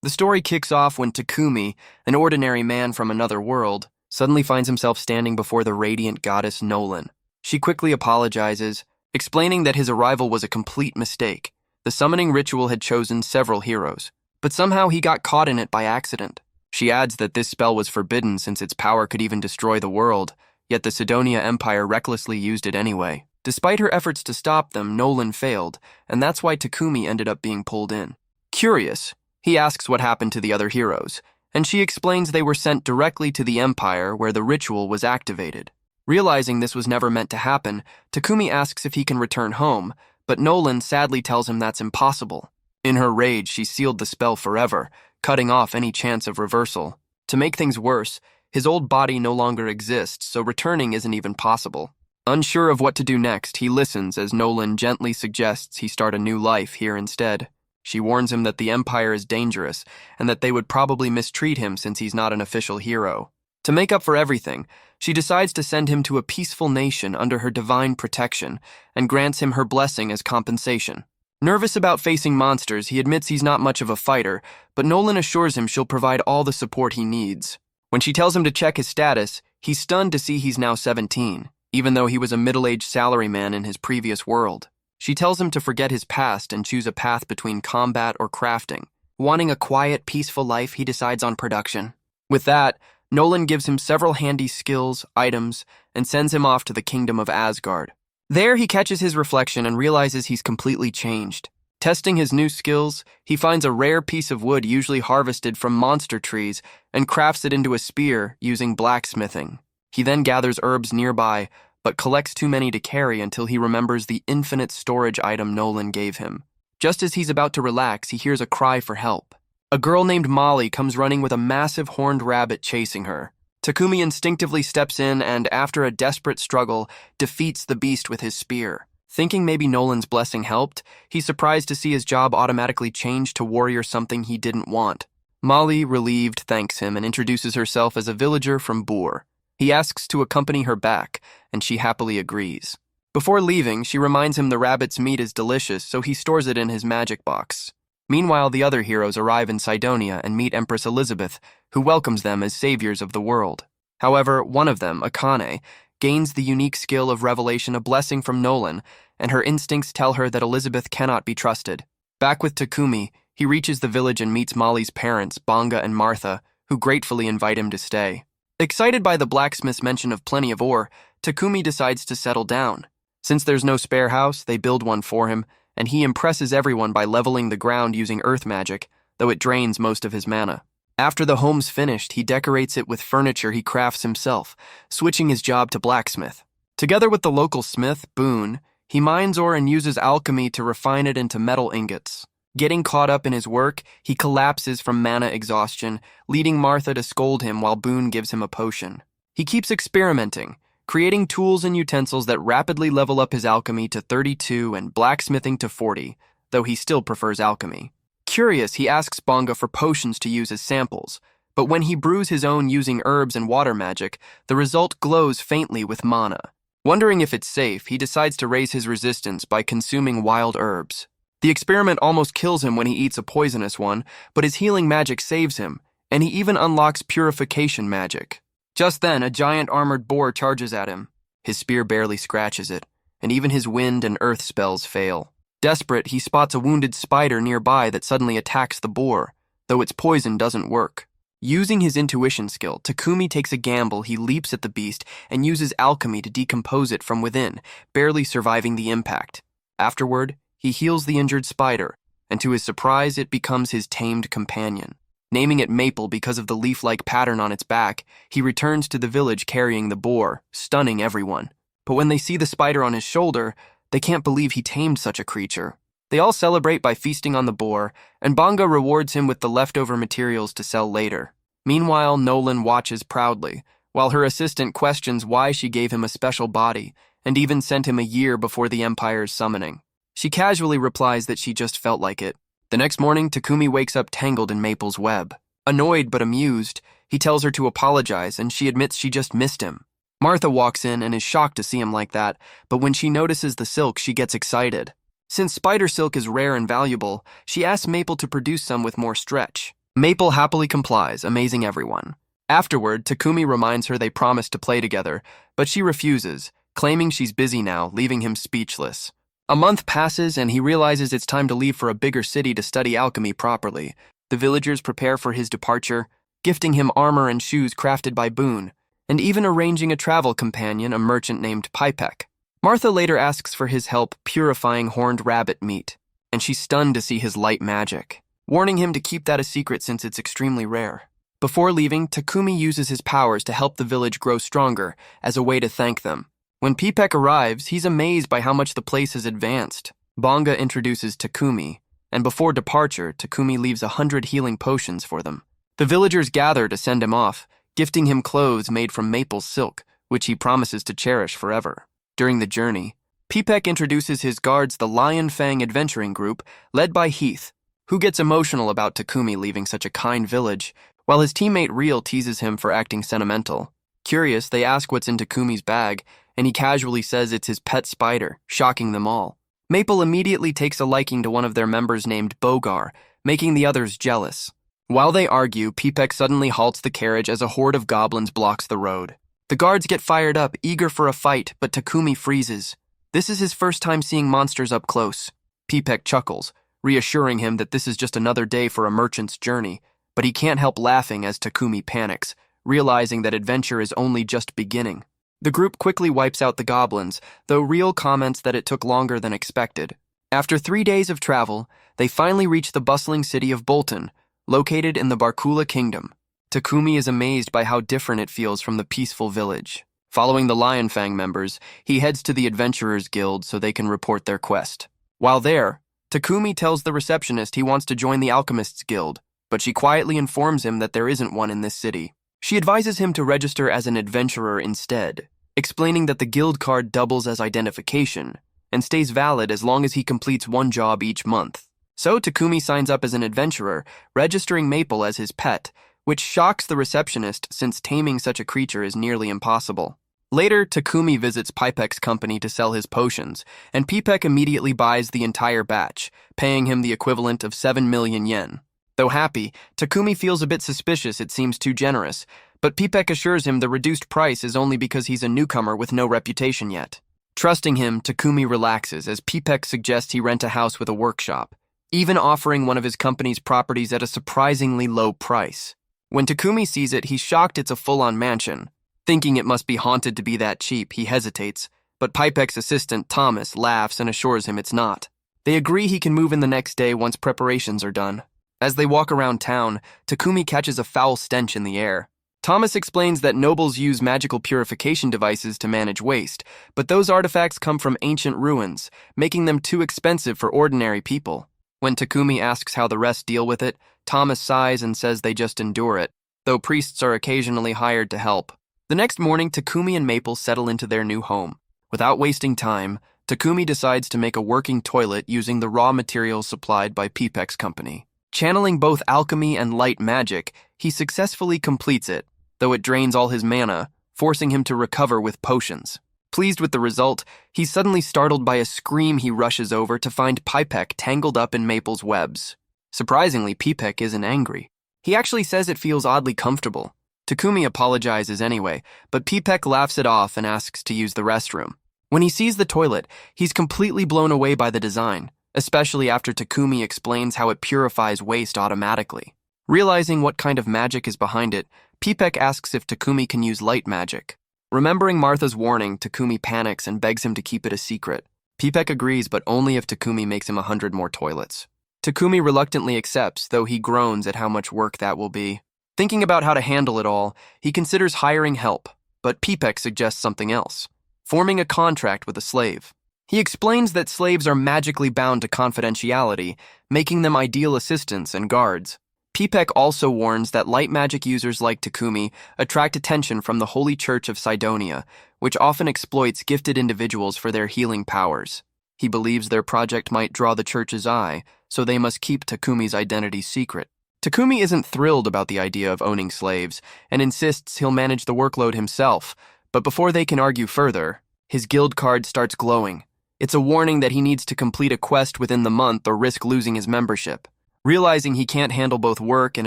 The story kicks off when Takumi, an ordinary man from another world, suddenly finds himself standing before the radiant goddess Nolan. She quickly apologizes, explaining that his arrival was a complete mistake. The summoning ritual had chosen several heroes, but somehow he got caught in it by accident. She adds that this spell was forbidden since its power could even destroy the world, yet the Sidonia Empire recklessly used it anyway. Despite her efforts to stop them, Nolan failed, and that's why Takumi ended up being pulled in. Curious, he asks what happened to the other heroes, and she explains they were sent directly to the Empire where the ritual was activated. Realizing this was never meant to happen, Takumi asks if he can return home, but Nolan sadly tells him that's impossible. In her rage, she sealed the spell forever, cutting off any chance of reversal. To make things worse, his old body no longer exists, so returning isn't even possible. Unsure of what to do next, he listens as Nolan gently suggests he start a new life here instead. She warns him that the Empire is dangerous and that they would probably mistreat him since he's not an official hero. To make up for everything, she decides to send him to a peaceful nation under her divine protection and grants him her blessing as compensation. Nervous about facing monsters, he admits he's not much of a fighter, but Nolan assures him she'll provide all the support he needs. When she tells him to check his status, he's stunned to see he's now 17, even though he was a middle-aged salaryman in his previous world. She tells him to forget his past and choose a path between combat or crafting. Wanting a quiet, peaceful life, he decides on production. With that, Nolan gives him several handy skills, items, and sends him off to the kingdom of Asgard. There, he catches his reflection and realizes he's completely changed. Testing his new skills, he finds a rare piece of wood usually harvested from monster trees and crafts it into a spear using blacksmithing. He then gathers herbs nearby, but collects too many to carry until he remembers the infinite storage item Nolan gave him. Just as he's about to relax, he hears a cry for help. A girl named Molly comes running with a massive horned rabbit chasing her. Takumi instinctively steps in and, after a desperate struggle, defeats the beast with his spear. Thinking maybe Nolan's blessing helped, he's surprised to see his job automatically change to warrior, something he didn't want. Molly, relieved, thanks him and introduces herself as a villager from Boore. He asks to accompany her back, and she happily agrees. Before leaving, she reminds him the rabbit's meat is delicious, so he stores it in his magic box. Meanwhile, the other heroes arrive in Sidonia and meet Empress Elizabeth, who welcomes them as saviors of the world. However, one of them, Akane, gains the unique skill of revelation, a blessing from Nolan, and her instincts tell her that Elizabeth cannot be trusted. Back with Takumi, he reaches the village and meets Molly's parents, Bonga and Martha, who gratefully invite him to stay. Excited by the blacksmith's mention of plenty of ore, Takumi decides to settle down. Since there's no spare house, they build one for him, and he impresses everyone by leveling the ground using earth magic, though it drains most of his mana. After the home's finished, he decorates it with furniture he crafts himself, switching his job to blacksmith. Together with the local smith, Boone, he mines ore and uses alchemy to refine it into metal ingots. Getting caught up in his work, he collapses from mana exhaustion, leading Martha to scold him while Boone gives him a potion. He keeps experimenting, creating tools and utensils that rapidly level up his alchemy to 32 and blacksmithing to 40, though he still prefers alchemy. Curious, he asks Bonga for potions to use as samples, but when he brews his own using herbs and water magic, the result glows faintly with mana. Wondering if it's safe, he decides to raise his resistance by consuming wild herbs. The experiment almost kills him when he eats a poisonous one, but his healing magic saves him, and he even unlocks purification magic. Just then, a giant armored boar charges at him. His spear barely scratches it, and even his wind and earth spells fail. Desperate, he spots a wounded spider nearby that suddenly attacks the boar, though its poison doesn't work. Using his intuition skill, Takumi takes a gamble. He leaps at the beast and uses alchemy to decompose it from within, barely surviving the impact. Afterward, he heals the injured spider, and to his surprise, it becomes his tamed companion. Naming it Maple because of the leaf-like pattern on its back, he returns to the village carrying the boar, stunning everyone. But when they see the spider on his shoulder, they can't believe he tamed such a creature. They all celebrate by feasting on the boar, and Bonga rewards him with the leftover materials to sell later. Meanwhile, Nolan watches proudly, while her assistant questions why she gave him a special body, and even sent him a year before the Empire's summoning. She casually replies that she just felt like it. The next morning, Takumi wakes up tangled in Maple's web. Annoyed but amused, he tells her to apologize, and she admits she just missed him. Martha walks in and is shocked to see him like that, but when she notices the silk, she gets excited. Since spider silk is rare and valuable, she asks Maple to produce some with more stretch. Maple happily complies, amazing everyone. Afterward, Takumi reminds her they promised to play together, but she refuses, claiming she's busy now, leaving him speechless. A month passes and he realizes it's time to leave for a bigger city to study alchemy properly. The villagers prepare for his departure, gifting him armor and shoes crafted by Boone, and even arranging a travel companion, a merchant named Pipek. Martha later asks for his help purifying horned rabbit meat, and she's stunned to see his light magic, warning him to keep that a secret since it's extremely rare. Before leaving, Takumi uses his powers to help the village grow stronger as a way to thank them. When Pipek arrives, he's amazed by how much the place has advanced. Bonga introduces Takumi, and before departure, Takumi leaves 100 healing potions for them. The villagers gather to send him off, gifting him clothes made from maple silk, which he promises to cherish forever. During the journey, Pipek introduces his guards, the Lion Fang Adventuring Group, led by Heath, who gets emotional about Takumi leaving such a kind village, while his teammate Real teases him for acting sentimental. Curious, they ask what's in Takumi's bag, and he casually says it's his pet spider, shocking them all. Maple immediately takes a liking to one of their members named Bogar, making the others jealous. While they argue, Pipek suddenly halts the carriage as a horde of goblins blocks the road. The guards get fired up, eager for a fight, but Takumi freezes. This is his first time seeing monsters up close. Pipek chuckles, reassuring him that this is just another day for a merchant's journey, but he can't help laughing as Takumi panics, realizing that adventure is only just beginning. The group quickly wipes out the goblins, though Real comments that it took longer than expected. After 3 days of travel, they finally reach the bustling city of Bolton, located in the Barkula Kingdom. Takumi is amazed by how different it feels from the peaceful village. Following the Lion Fang members, he heads to the Adventurers Guild so they can report their quest. While there, Takumi tells the receptionist he wants to join the Alchemist's Guild, but she quietly informs him that there isn't one in this city. She advises him to register as an adventurer instead, explaining that the guild card doubles as identification and stays valid as long as he completes one job each month. So Takumi signs up as an adventurer, registering Maple as his pet, which shocks the receptionist since taming such a creature is nearly impossible. Later, Takumi visits Pipek's company to sell his potions, and Pipek immediately buys the entire batch, paying him the equivalent of 7 million yen. Though happy, Takumi feels a bit suspicious it seems too generous, but Pipek assures him the reduced price is only because he's a newcomer with no reputation yet. Trusting him, Takumi relaxes as Pipek suggests he rent a house with a workshop, even offering one of his company's properties at a surprisingly low price. When Takumi sees it, he's shocked it's a full-on mansion. Thinking it must be haunted to be that cheap, he hesitates, but Pipek's assistant, Thomas, laughs and assures him it's not. They agree he can move in the next day once preparations are done. As they walk around town, Takumi catches a foul stench in the air. Thomas explains that nobles use magical purification devices to manage waste, but those artifacts come from ancient ruins, making them too expensive for ordinary people. When Takumi asks how the rest deal with it, Thomas sighs and says they just endure it, though priests are occasionally hired to help. The next morning, Takumi and Maple settle into their new home. Without wasting time, Takumi decides to make a working toilet using the raw materials supplied by Pipek's company. Channeling both alchemy and light magic, he successfully completes it, though it drains all his mana, forcing him to recover with potions. Pleased with the result, he's suddenly startled by a scream. He rushes over to find Pipek tangled up in Maple's webs. Surprisingly, Pipek isn't angry. He actually says it feels oddly comfortable. Takumi apologizes anyway, but Pipek laughs it off and asks to use the restroom. When he sees the toilet, he's completely blown away by the design, especially after Takumi explains how it purifies waste automatically. Realizing what kind of magic is behind it, Pipek asks if Takumi can use light magic. Remembering Martha's warning, Takumi panics and begs him to keep it a secret. Pipek agrees, but only if Takumi makes him 100 more toilets. Takumi reluctantly accepts, though he groans at how much work that will be. Thinking about how to handle it all, he considers hiring help, but Pipek suggests something else: forming a contract with a slave. He explains that slaves are magically bound to confidentiality, making them ideal assistants and guards. Pipek also warns that light magic users like Takumi attract attention from the Holy Church of Cydonia, which often exploits gifted individuals for their healing powers. He believes their project might draw the church's eye, so they must keep Takumi's identity secret. Takumi isn't thrilled about the idea of owning slaves and insists he'll manage the workload himself, but before they can argue further, his guild card starts glowing. It's a warning that he needs to complete a quest within the month or risk losing his membership. Realizing he can't handle both work and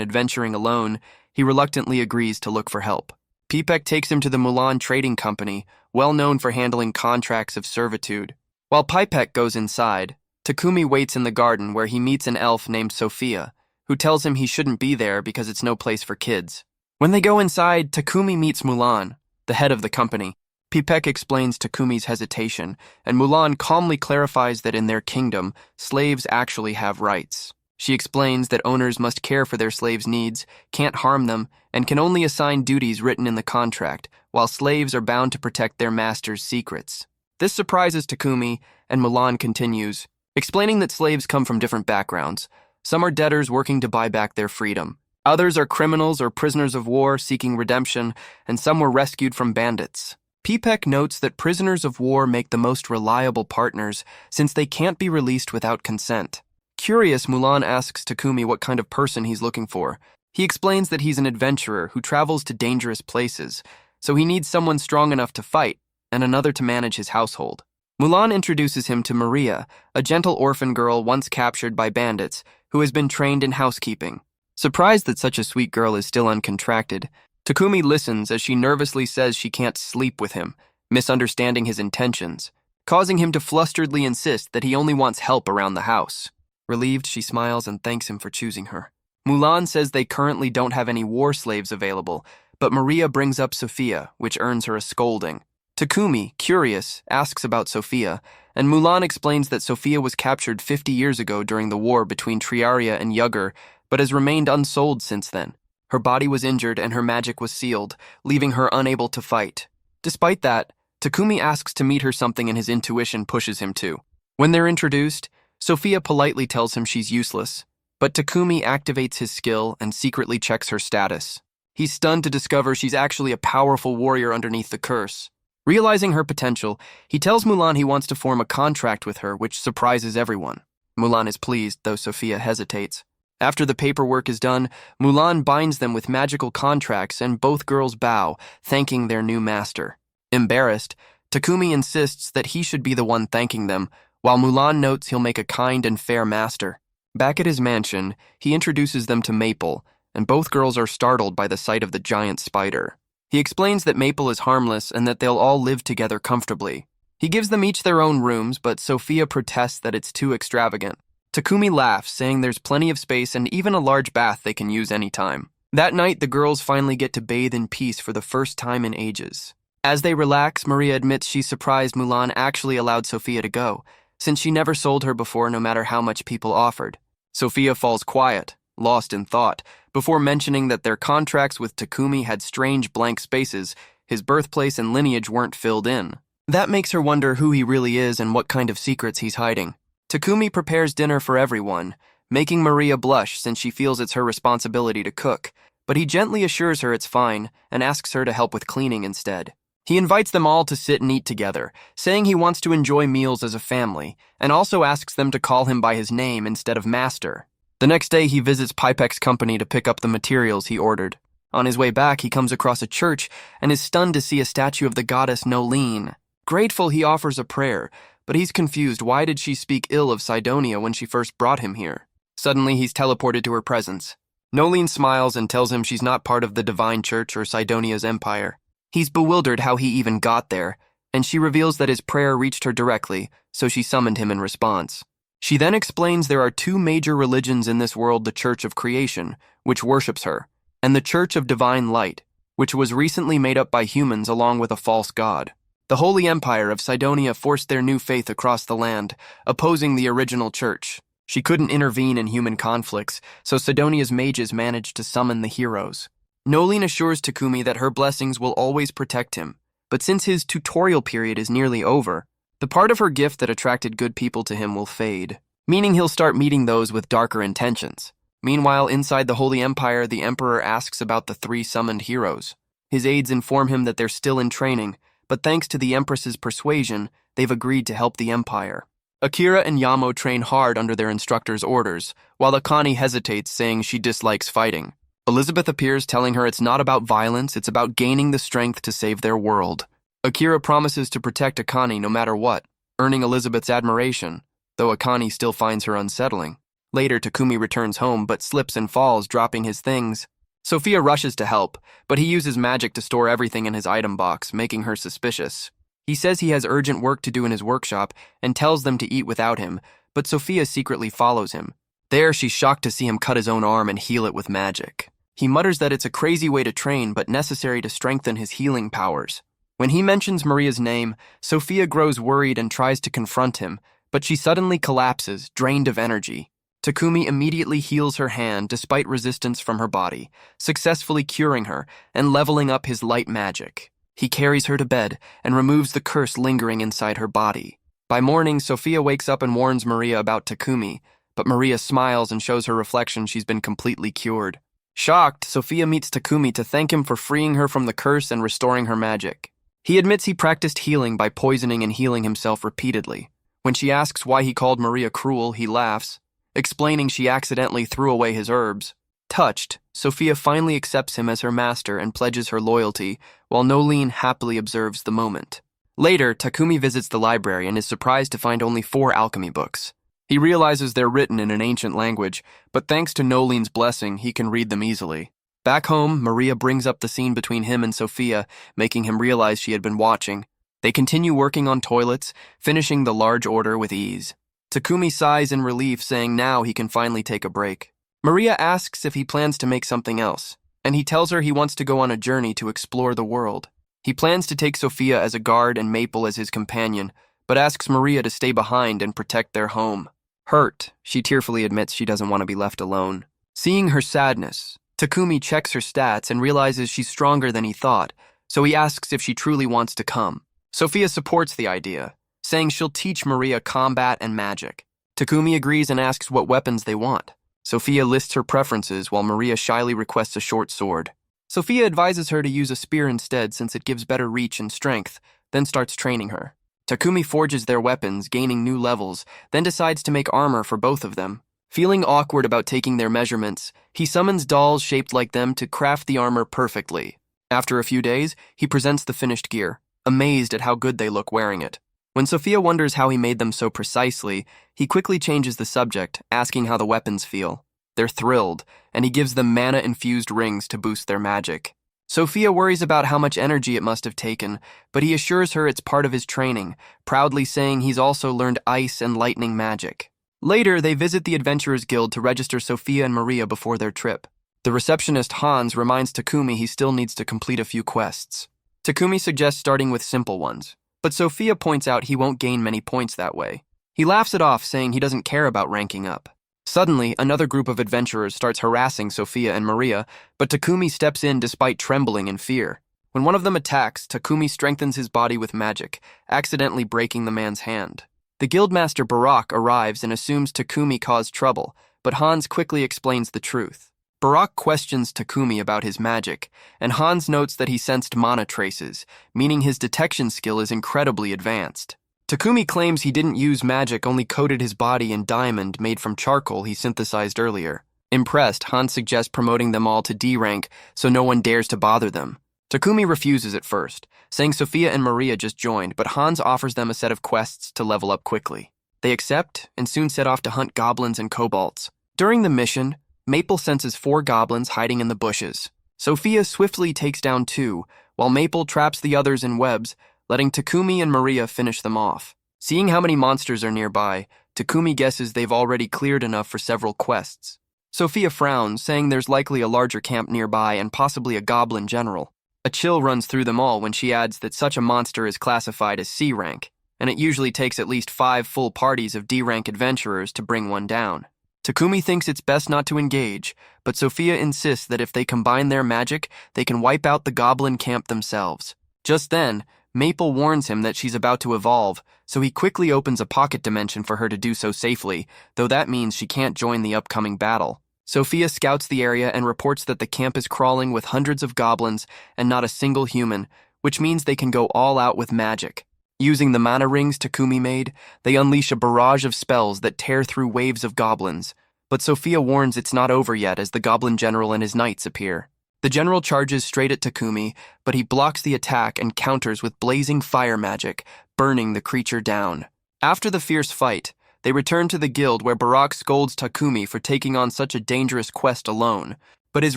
adventuring alone, he reluctantly agrees to look for help. Pipek takes him to the Mulan Trading Company, well known for handling contracts of servitude. While Pipek goes inside, Takumi waits in the garden where he meets an elf named Sophia, who tells him he shouldn't be there because it's no place for kids. When they go inside, Takumi meets Mulan, the head of the company. Pipek explains Takumi's hesitation, and Mulan calmly clarifies that in their kingdom, slaves actually have rights. She explains that owners must care for their slaves' needs, can't harm them, and can only assign duties written in the contract, while slaves are bound to protect their master's secrets. This surprises Takumi, and Mulan continues, explaining that slaves come from different backgrounds. Some are debtors working to buy back their freedom. Others are criminals or prisoners of war seeking redemption, and some were rescued from bandits. Pipek notes that prisoners of war make the most reliable partners since they can't be released without consent. Curious, Mulan asks Takumi what kind of person he's looking for. He explains that he's an adventurer who travels to dangerous places, so he needs someone strong enough to fight and another to manage his household. Mulan introduces him to Maria, a gentle orphan girl once captured by bandits who has been trained in housekeeping. Surprised that such a sweet girl is still uncontracted, Takumi listens as she nervously says she can't sleep with him, misunderstanding his intentions, causing him to flusteredly insist that he only wants help around the house. Relieved, she smiles and thanks him for choosing her. Mulan says they currently don't have any war slaves available, but Maria brings up Sophia, which earns her a scolding. Takumi, curious, asks about Sophia, and Mulan explains that Sophia was captured 50 years ago during the war between Triaria and Yugger, but has remained unsold since then. Her body was injured and her magic was sealed, leaving her unable to fight. Despite that, Takumi asks to meet her something and his intuition pushes him to. When they're introduced, Sophia politely tells him she's useless, but Takumi activates his skill and secretly checks her status. He's stunned to discover she's actually a powerful warrior underneath the curse. Realizing her potential, he tells Mulan he wants to form a contract with her, which surprises everyone. Mulan is pleased, though Sophia hesitates. After the paperwork is done, Mulan binds them with magical contracts and both girls bow, thanking their new master. Embarrassed, Takumi insists that he should be the one thanking them, while Mulan notes he'll make a kind and fair master. Back at his mansion, he introduces them to Maple, and both girls are startled by the sight of the giant spider. He explains that Maple is harmless and that they'll all live together comfortably. He gives them each their own rooms, but Sophia protests that it's too extravagant. Takumi laughs, saying there's plenty of space and even a large bath they can use anytime. That night, the girls finally get to bathe in peace for the first time in ages. As they relax, Maria admits she's surprised Mulan actually allowed Sophia to go, since she never sold her before no matter how much people offered. Sophia falls quiet, lost in thought, before mentioning that their contracts with Takumi had strange blank spaces, his birthplace and lineage weren't filled in. That makes her wonder who he really is and what kind of secrets he's hiding. Takumi prepares dinner for everyone, making Maria blush since she feels it's her responsibility to cook, but he gently assures her it's fine and asks her to help with cleaning instead. He invites them all to sit and eat together, saying he wants to enjoy meals as a family, and also asks them to call him by his name instead of master. The next day, he visits Pipek's company to pick up the materials he ordered. On his way back, he comes across a church and is stunned to see a statue of the goddess Nolene. Grateful, he offers a prayer, but he's confused. Why did she speak ill of Sidonia when she first brought him here? Suddenly, he's teleported to her presence. Nolene smiles and tells him she's not part of the Divine Church or Sidonia's empire. He's bewildered how he even got there, and she reveals that his prayer reached her directly, so she summoned him in response. She then explains there are two major religions in this world: the Church of Creation, which worships her, and the Church of Divine Light, which was recently made up by humans along with a false god. The Holy Empire of Sidonia forced their new faith across the land, opposing the original church. She couldn't intervene in human conflicts, so Sidonia's mages managed to summon the heroes. Nolene assures Takumi that her blessings will always protect him, but since his tutorial period is nearly over, the part of her gift that attracted good people to him will fade, meaning he'll start meeting those with darker intentions. Meanwhile, inside the Holy Empire, the Emperor asks about the 3 summoned heroes. His aides inform him that they're still in training, but thanks to the Empress's persuasion, they've agreed to help the Empire. Akira and Yamo train hard under their instructor's orders, while Akane hesitates, saying she dislikes fighting. Elizabeth appears, telling her it's not about violence, it's about gaining the strength to save their world. Akira promises to protect Akane no matter what, earning Elizabeth's admiration, though Akane still finds her unsettling. Later, Takumi returns home but slips and falls, dropping his things. Sophia rushes to help, but he uses magic to store everything in his item box, making her suspicious. He says he has urgent work to do in his workshop and tells them to eat without him, but Sophia secretly follows him. There, she's shocked to see him cut his own arm and heal it with magic. He mutters that it's a crazy way to train but necessary to strengthen his healing powers. When he mentions Maria's name, Sophia grows worried and tries to confront him, but she suddenly collapses, drained of energy. Takumi immediately heals her hand despite resistance from her body, successfully curing her and leveling up his light magic. He carries her to bed and removes the curse lingering inside her body. By morning, Sophia wakes up and warns Maria about Takumi, but Maria smiles and shows her reflection she's been completely cured. Shocked, Sophia meets Takumi to thank him for freeing her from the curse and restoring her magic. He admits he practiced healing by poisoning and healing himself repeatedly. When she asks why he called Maria cruel, he laughs, explaining she accidentally threw away his herbs. Touched, Sophia finally accepts him as her master and pledges her loyalty, while Nolene happily observes the moment. Later, Takumi visits the library and is surprised to find only 4 alchemy books. He realizes they're written in an ancient language, but thanks to Nolene's blessing, he can read them easily. Back home, Maria brings up the scene between him and Sophia, making him realize she had been watching. They continue working on toilets, finishing the large order with ease. Takumi sighs in relief, saying now he can finally take a break. Maria asks if he plans to make something else, and he tells her he wants to go on a journey to explore the world. He plans to take Sophia as a guard and Maple as his companion, but asks Maria to stay behind and protect their home. Hurt, she tearfully admits she doesn't want to be left alone. Seeing her sadness, Takumi checks her stats and realizes she's stronger than he thought, so he asks if she truly wants to come. Sophia supports the idea, saying she'll teach Maria combat and magic. Takumi agrees and asks what weapons they want. Sophia lists her preferences while Maria shyly requests a short sword. Sophia advises her to use a spear instead since it gives better reach and strength, then starts training her. Takumi forges their weapons, gaining new levels, then decides to make armor for both of them. Feeling awkward about taking their measurements, he summons dolls shaped like them to craft the armor perfectly. After a few days, he presents the finished gear, amazed at how good they look wearing it. When Sophia wonders how he made them so precisely, he quickly changes the subject, asking how the weapons feel. They're thrilled, and he gives them mana-infused rings to boost their magic. Sophia worries about how much energy it must have taken, but he assures her it's part of his training, proudly saying he's also learned ice and lightning magic. Later, they visit the Adventurers Guild to register Sophia and Maria before their trip. The receptionist Hans reminds Takumi he still needs to complete a few quests. Takumi suggests starting with simple ones, but Sophia points out he won't gain many points that way. He laughs it off, saying he doesn't care about ranking up. Suddenly, another group of adventurers starts harassing Sophia and Maria, but Takumi steps in despite trembling in fear. When one of them attacks, Takumi strengthens his body with magic, accidentally breaking the man's hand. The guildmaster Barak arrives and assumes Takumi caused trouble, but Hans quickly explains the truth. Barak questions Takumi about his magic, and Hans notes that he sensed mana traces, meaning his detection skill is incredibly advanced. Takumi claims he didn't use magic, only coated his body in diamond made from charcoal he synthesized earlier. Impressed, Hans suggests promoting them all to D rank so no one dares to bother them. Takumi refuses at first, saying Sophia and Maria just joined, but Hans offers them a set of quests to level up quickly. They accept and soon set off to hunt goblins and kobolds. During the mission, Maple senses 4 goblins hiding in the bushes. Sophia swiftly takes down 2, while Maple traps the others in webs, letting Takumi and Maria finish them off. Seeing how many monsters are nearby, Takumi guesses they've already cleared enough for several quests. Sophia frowns, saying there's likely a larger camp nearby and possibly a goblin general. A chill runs through them all when she adds that such a monster is classified as C rank, and it usually takes at least 5 full parties of D rank adventurers to bring one down. Takumi thinks it's best not to engage, but Sophia insists that if they combine their magic, they can wipe out the goblin camp themselves. Just then, Maple warns him that she's about to evolve, so he quickly opens a pocket dimension for her to do so safely, though that means she can't join the upcoming battle. Sophia scouts the area and reports that the camp is crawling with hundreds of goblins and not a single human, which means they can go all out with magic. Using the mana rings Takumi made, they unleash a barrage of spells that tear through waves of goblins, but Sophia warns it's not over yet as the goblin general and his knights appear. The general charges straight at Takumi, but he blocks the attack and counters with blazing fire magic, burning the creature down. After the fierce fight, They return to the guild where Barak scolds Takumi for taking on such a dangerous quest alone. But his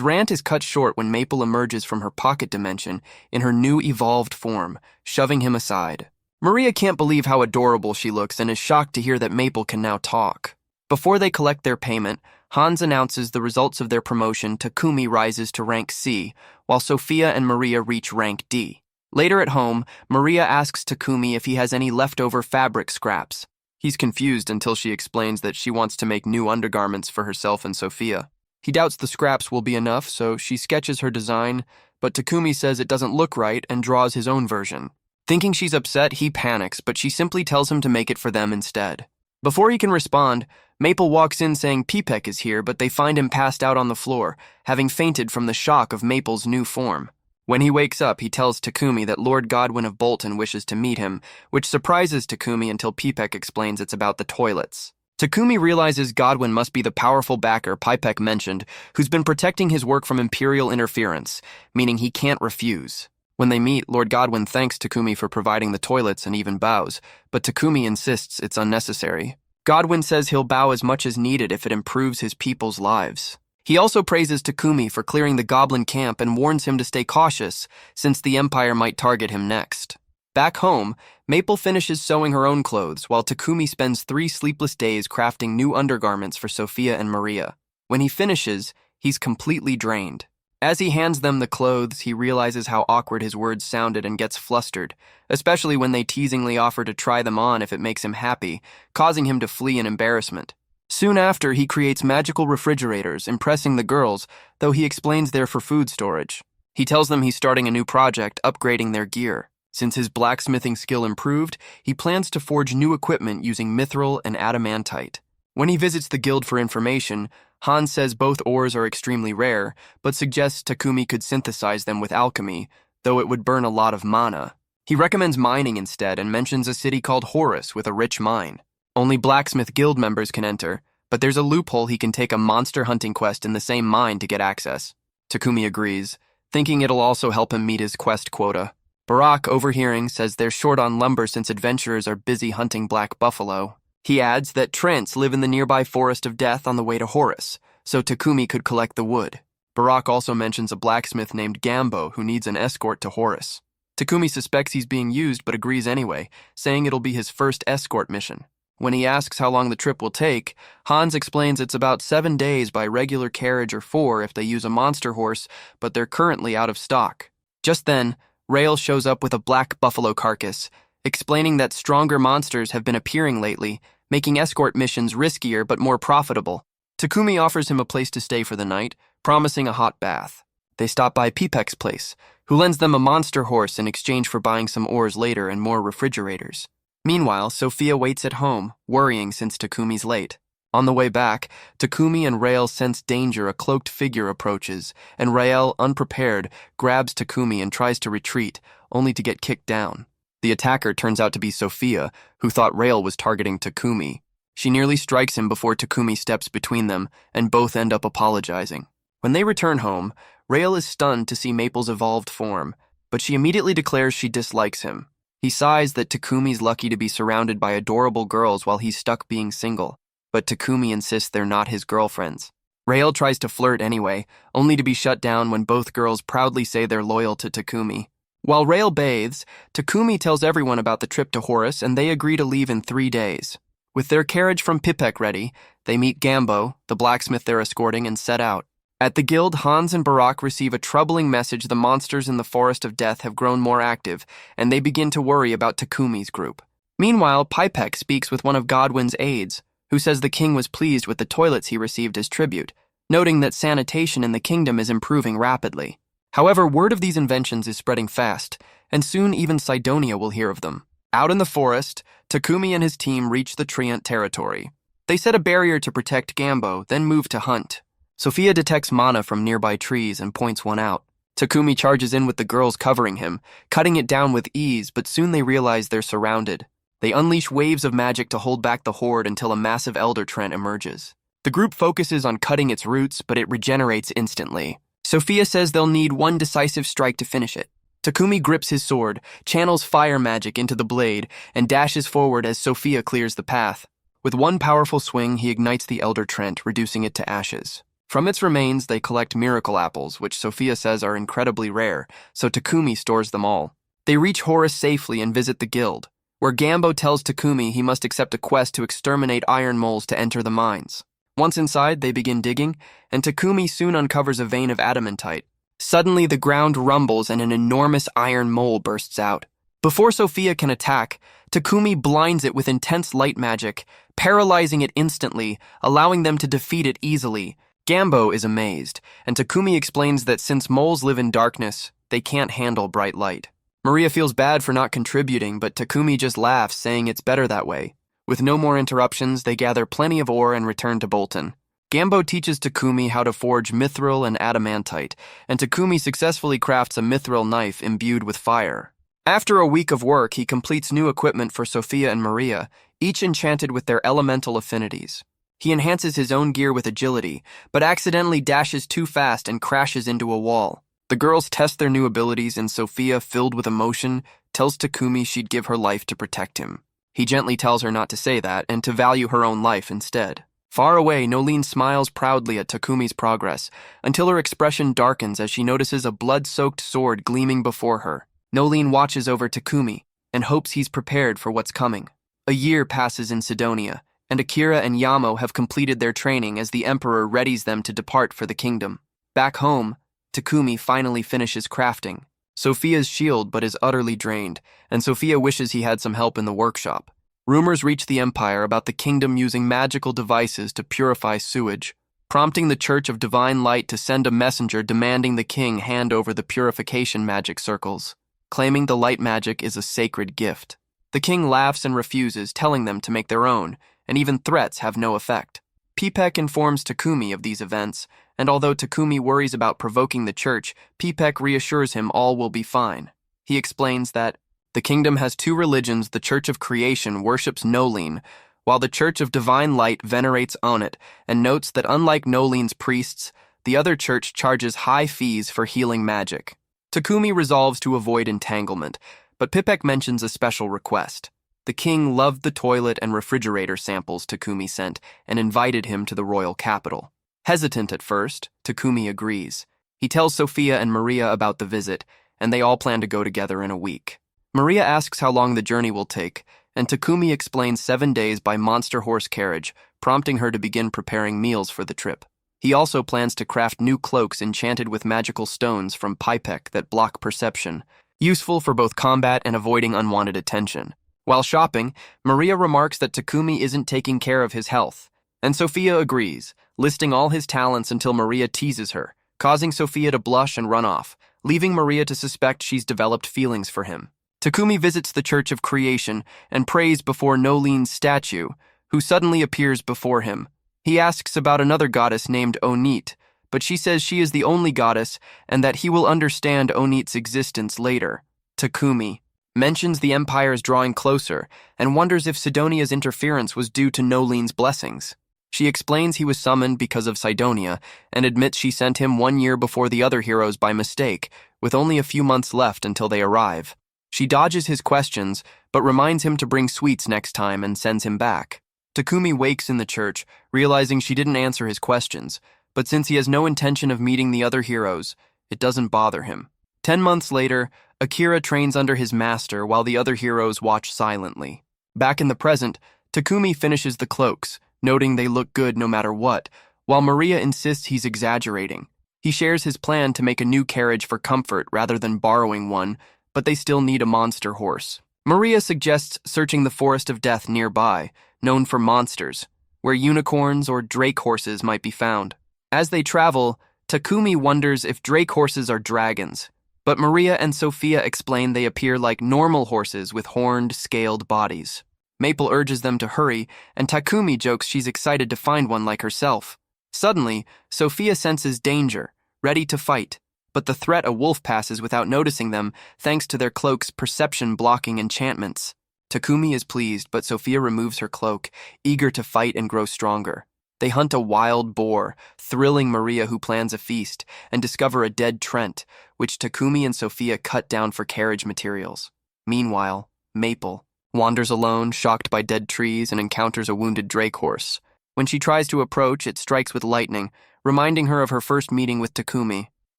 rant is cut short when Maple emerges from her pocket dimension in her new evolved form, shoving him aside. Maria can't believe how adorable she looks and is shocked to hear that Maple can now talk. Before they collect their payment, Hans announces the results of their promotion. Takumi rises to rank C, while Sophia and Maria reach rank D. Later at home, Maria asks Takumi if he has any leftover fabric scraps. He's confused until she explains that she wants to make new undergarments for herself and Sophia. He doubts the scraps will be enough, so she sketches her design, but Takumi says it doesn't look right and draws his own version. Thinking she's upset, he panics, but she simply tells him to make it for them instead. Before he can respond, Maple walks in saying Pipek is here, but they find him passed out on the floor, having fainted from the shock of Maple's new form. When he wakes up, he tells Takumi that Lord Godwin of Bolton wishes to meet him, which surprises Takumi until Pipek explains it's about the toilets. Takumi realizes Godwin must be the powerful backer Pipek mentioned, who's been protecting his work from Imperial interference, meaning he can't refuse. When they meet, Lord Godwin thanks Takumi for providing the toilets and even bows, but Takumi insists it's unnecessary. Godwin says he'll bow as much as needed if it improves his people's lives. He also praises Takumi for clearing the goblin camp and warns him to stay cautious, since the Empire might target him next. Back home, Maple finishes sewing her own clothes, while Takumi spends 3 sleepless days crafting new undergarments for Sophia and Maria. When he finishes, he's completely drained. As he hands them the clothes, he realizes how awkward his words sounded and gets flustered, especially when they teasingly offer to try them on if it makes him happy, causing him to flee in embarrassment. Soon after, he creates magical refrigerators, impressing the girls, though he explains they're for food storage. He tells them he's starting a new project, upgrading their gear. Since his blacksmithing skill improved, he plans to forge new equipment using mithril and adamantite. When he visits the guild for information, Hans says both ores are extremely rare, but suggests Takumi could synthesize them with alchemy, though it would burn a lot of mana. He recommends mining instead and mentions a city called Horus with a rich mine. Only blacksmith guild members can enter, but there's a loophole he can take a monster hunting quest in the same mine to get access. Takumi agrees, thinking it'll also help him meet his quest quota. Barak, overhearing, says they're short on lumber since adventurers are busy hunting black buffalo. He adds that Trents live in the nearby Forest of Death on the way to Horus, so Takumi could collect the wood. Barak also mentions a blacksmith named Gambo who needs an escort to Horus. Takumi suspects he's being used but agrees anyway, saying it'll be his first escort mission. When he asks how long the trip will take, Hans explains it's about 7 days by regular carriage or 4 if they use a monster horse, but they're currently out of stock. Just then, Rail shows up with a black buffalo carcass, explaining that stronger monsters have been appearing lately, making escort missions riskier but more profitable. Takumi offers him a place to stay for the night, promising a hot bath. They stop by Pipek's place, who lends them a monster horse in exchange for buying some ores later and more refrigerators. Meanwhile, Sophia waits at home, worrying since Takumi's late. On the way back, Takumi and Rael sense danger. A cloaked figure approaches, and Rael, unprepared, grabs Takumi and tries to retreat, only to get kicked down. The attacker turns out to be Sophia, who thought Rael was targeting Takumi. She nearly strikes him before Takumi steps between them, and both end up apologizing. When they return home, Rael is stunned to see Maple's evolved form, but she immediately declares she dislikes him. He sighs that Takumi's lucky to be surrounded by adorable girls while he's stuck being single, but Takumi insists they're not his girlfriends. Rael tries to flirt anyway, only to be shut down when both girls proudly say they're loyal to Takumi. While Rael bathes, Takumi tells everyone about the trip to Horus and they agree to leave in 3 days. With their carriage from Pipek ready, they meet Gambo, the blacksmith they're escorting, and set out. At the guild, Hans and Barak receive a troubling message. The monsters in the Forest of Death have grown more active, and they begin to worry about Takumi's group. Meanwhile, Pipek speaks with one of Godwin's aides, who says the king was pleased with the toilets he received as tribute, noting that sanitation in the kingdom is improving rapidly. However, word of these inventions is spreading fast, and soon even Cydonia will hear of them. Out in the forest, Takumi and his team reach the Treant territory. They set a barrier to protect Gambo, then move to hunt. Sophia detects mana from nearby trees and points one out. Takumi charges in with the girls covering him, cutting it down with ease, but soon they realize they're surrounded. They unleash waves of magic to hold back the horde until a massive elder trent emerges. The group focuses on cutting its roots, but it regenerates instantly. Sophia says they'll need one decisive strike to finish it. Takumi grips his sword, channels fire magic into the blade, and dashes forward as Sophia clears the path. With one powerful swing, he ignites the Elder Trent, reducing it to ashes. From its remains, they collect miracle apples, which Sophia says are incredibly rare, so Takumi stores them all. They reach Horus safely and visit the guild, where Gambo tells Takumi he must accept a quest to exterminate iron moles to enter the mines. Once inside, they begin digging, and Takumi soon uncovers a vein of adamantite. Suddenly, the ground rumbles and an enormous iron mole bursts out. Before Sophia can attack, Takumi blinds it with intense light magic, paralyzing it instantly, allowing them to defeat it easily. Gambo is amazed, and Takumi explains that since moles live in darkness, they can't handle bright light. Maria feels bad for not contributing, but Takumi just laughs, saying it's better that way. With no more interruptions, they gather plenty of ore and return to Bolton. Gambo teaches Takumi how to forge mithril and adamantite, and Takumi successfully crafts a mithril knife imbued with fire. After a week of work, he completes new equipment for Sophia and Maria, each enchanted with their elemental affinities. He enhances his own gear with agility, but accidentally dashes too fast and crashes into a wall. The girls test their new abilities, and Sophia, filled with emotion, tells Takumi she'd give her life to protect him. He gently tells her not to say that and to value her own life instead. Far away, Nolene smiles proudly at Takumi's progress, until her expression darkens as she notices a blood-soaked sword gleaming before her. Nolene watches over Takumi and hopes he's prepared for what's coming. A year passes in Sidonia, and Akira and Yamo have completed their training as the Emperor readies them to depart for the kingdom. Back home, Takumi finally finishes crafting. Sophia's shield but is utterly drained, and Sophia wishes he had some help in the workshop. Rumors reach the Empire about the kingdom using magical devices to purify sewage, prompting the Church of Divine Light to send a messenger demanding the king hand over the purification magic circles, claiming the light magic is a sacred gift. The king laughs and refuses, telling them to make their own, and even threats have no effect. Pipek informs Takumi of these events, and although Takumi worries about provoking the church, Pipek reassures him all will be fine. He explains that the kingdom has two religions. The Church of Creation worships Nolene, while the Church of Divine Light venerates Onet, and notes that unlike Nolene's priests, the other church charges high fees for healing magic. Takumi resolves to avoid entanglement, but Pipek mentions a special request. The king loved the toilet and refrigerator samples Takumi sent and invited him to the royal capital. Hesitant at first, Takumi agrees. He tells Sophia and Maria about the visit, and they all plan to go together in a week. Maria asks how long the journey will take, and Takumi explains 7 days by monster horse carriage, prompting her to begin preparing meals for the trip. He also plans to craft new cloaks enchanted with magical stones from Pipek that block perception, useful for both combat and avoiding unwanted attention. While shopping, Maria remarks that Takumi isn't taking care of his health, and Sophia agrees, listing all his talents until Maria teases her, causing Sophia to blush and run off, leaving Maria to suspect she's developed feelings for him. Takumi visits the Church of Creation and prays before Nolene's statue, who suddenly appears before him. He asks about another goddess named Onit, but she says she is the only goddess and that he will understand Onit's existence later. Takumi mentions the Empire's drawing closer and wonders if Sidonia's interference was due to Nolene's blessings. She explains he was summoned because of Sidonia and admits she sent him 1 year before the other heroes by mistake, with only a few months left until they arrive. She dodges his questions, but reminds him to bring sweets next time and sends him back. Takumi wakes in the church, realizing she didn't answer his questions, but since he has no intention of meeting the other heroes, it doesn't bother him. 10 months later, Akira trains under his master while the other heroes watch silently. Back in the present, Takumi finishes the cloaks, noting they look good no matter what, while Maria insists he's exaggerating. He shares his plan to make a new carriage for comfort rather than borrowing one, but they still need a monster horse. Maria suggests searching the Forest of Death nearby, known for monsters, where unicorns or drake horses might be found. As they travel, Takumi wonders if drake horses are dragons, but Maria and Sophia explain they appear like normal horses with horned, scaled bodies. Maple urges them to hurry, and Takumi jokes she's excited to find one like herself. Suddenly, Sophia senses danger, ready to fight, but the threat a wolf passes without noticing them thanks to their cloak's perception-blocking enchantments. Takumi is pleased, but Sophia removes her cloak, eager to fight and grow stronger. They hunt a wild boar, thrilling Maria who plans a feast, and discover a dead Trent, which Takumi and Sophia cut down for carriage materials. Meanwhile, Maple, wanders alone, shocked by dead trees, and encounters a wounded drake horse. When she tries to approach, it strikes with lightning, reminding her of her first meeting with Takumi.